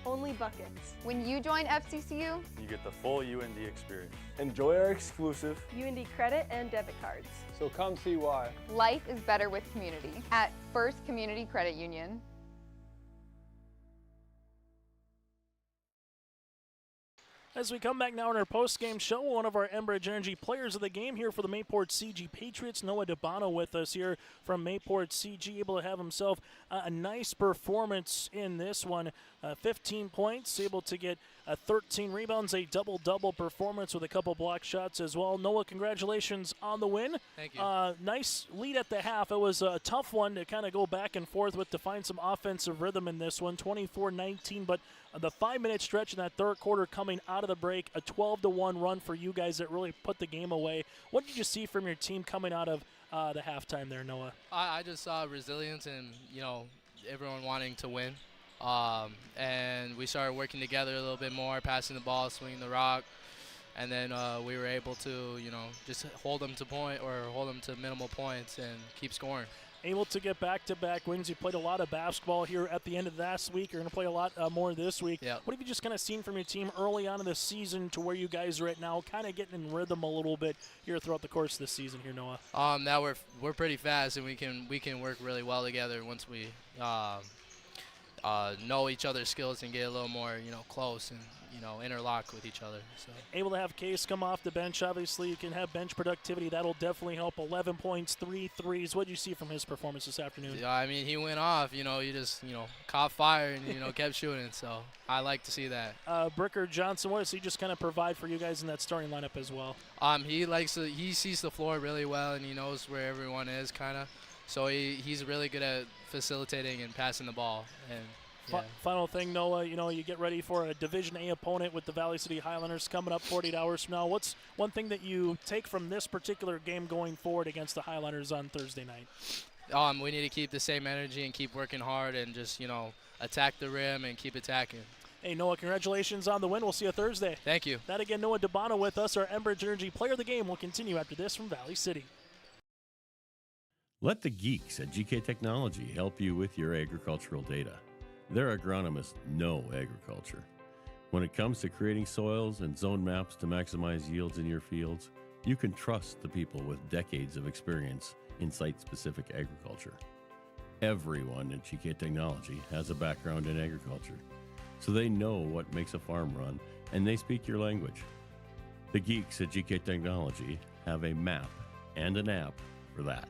Only buckets. When you join FCCU, you get the full UND experience. Enjoy our exclusive UND credit and debit cards. So come see why. Life is better with community at First Community Credit Union. As we come back now in our post-game show, one of our Enbridge Energy players of the game here for the Mayport CG Patriots, Noah Dabano, with us here from Mayport CG, able to have himself a nice performance in this one. 15 points, able to get 13 rebounds, a double-double performance with a couple block shots as well. Noah, congratulations on the win. Thank you. Nice lead at the half. It was a tough one to kind of go back and forth with to find some offensive rhythm in this one, 24-19, but the 5-minute stretch in that third quarter coming out of the break, a 12-1 run for you guys that really put the game away. What did you see from your team coming out of the halftime there, Noah? I just saw resilience and, everyone wanting to win. And we started working together a little bit more, passing the ball, swinging the rock. And then we were able to, just hold them to point or hold them to minimal points and keep scoring. Able to get back-to-back wins. You played a lot of basketball here at the end of last week. You're going to play a lot more this week. Yep. What have you just kind of seen from your team early on in the season to where you guys are at now, kind of getting in rhythm a little bit here throughout the course of the season here, Noah? Now we're pretty fast, and we can work really well together once we know each other's skills and get a little more close and interlock with each other. So able to have Case come off the bench. Obviously, you can have bench productivity. That'll definitely help. 11 points, 3 threes. What did you see from his performance this afternoon? Yeah, I mean, he went off. He just caught fire and kept shooting. So I like to see that. Bricker Johnson, what does he just kind of provide for you guys in that starting lineup as well? He sees the floor really well, and he knows where everyone is kind of. So he's really good at facilitating and passing the ball. And final thing, Noah, you get ready for a Division A opponent with the Valley City Highlanders coming up 48 hours from now. What's one thing that you take from this particular game going forward against the Highlanders on Thursday night? We need to keep the same energy and keep working hard and just, attack the rim and keep attacking. Hey, Noah, congratulations on the win. We'll see you Thursday. Thank you. That again, Noah DeBono with us. Our Enbridge Energy Player of the Game will continue after this from Valley City. Let the geeks at GK Technology help you with your agricultural data. Their agronomists know agriculture. When it comes to creating soils and zone maps to maximize yields in your fields, you can trust the people with decades of experience in site-specific agriculture. Everyone at GK Technology has a background in agriculture, so they know what makes a farm run, and they speak your language. The geeks at GK Technology have a map and an app for that.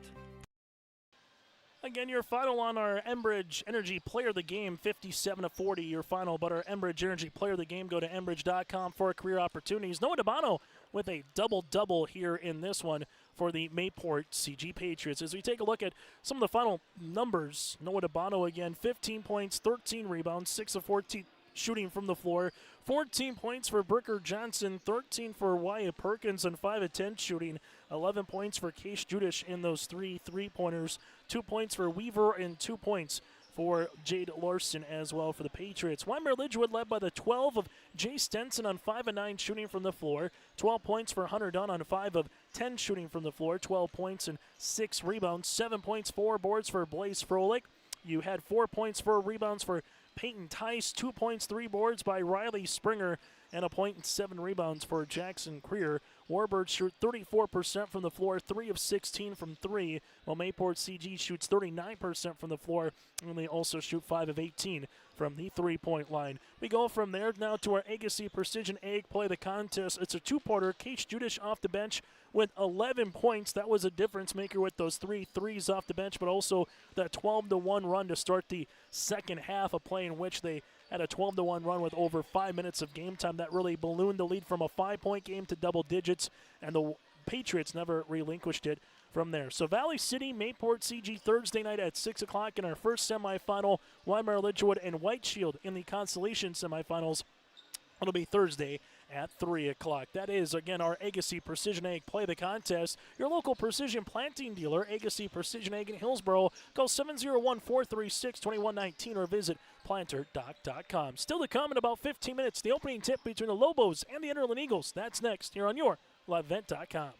Again, your final on our Enbridge Energy Player of the Game, 57-40, your final. But our Enbridge Energy Player of the Game, go to enbridge.com for career opportunities. Noah DeBono with a double-double here in this one for the Mayport CG Patriots. As we take a look at some of the final numbers, Noah DeBono again, 15 points, 13 rebounds, 6 of 14 shooting from the floor, 14 points for Bricker Johnson, 13 for Wyatt Perkins, and 5 of 10 shooting, 11 points for Case Judish in those 3 3-pointers, 2 points for Weaver, and 2 points for Jade Larson as well for the Patriots. Wyndmere-Lidgerwood led by the 12 of Jay Stenson on 5 of 9 shooting from the floor, 12 points for Hunter Dunn on 5 of 10 shooting from the floor, 12 points and 6 rebounds, 7 points, 4 boards for Blaze Froelich. You had 4 points, 4 rebounds for Peyton Tice, 2 points, 3 boards by Riley Springer, and a point and 7 rebounds for Jackson Creer. Warbirds shoot 34% from the floor, 3 of 16 from 3, while Mayport CG shoots 39% from the floor, and they also shoot 5 of 18 from the 3-point line. We go from there now to our Agassi Precision Egg Play the Contest. It's a 2-parter. Case Judish off the bench with 11 points. That was a difference maker with those 3 threes off the bench, but also that 12-1 run to start the second half of play, in which they had a 12-1 run with over 5 minutes of game time. That really ballooned the lead from a 5-point game to double digits, and the Patriots never relinquished it from there. So Valley City, Mayport CG Thursday night at 6 o'clock in our first semifinal. Wyndmere-Lidgerwood and White Shield in the consolation semifinals. It'll be Thursday at 3 o'clock. That is, again, our Agassi Precision Egg Play the Contest. Your local precision planting dealer, Agassi Precision Egg in Hillsboro. Call 701-436-2119 or visit planterdoc.com. Still to come in about 15 minutes, the opening tip between the Lobos and the Innerland Eagles. That's next here on your LiveEvent.com.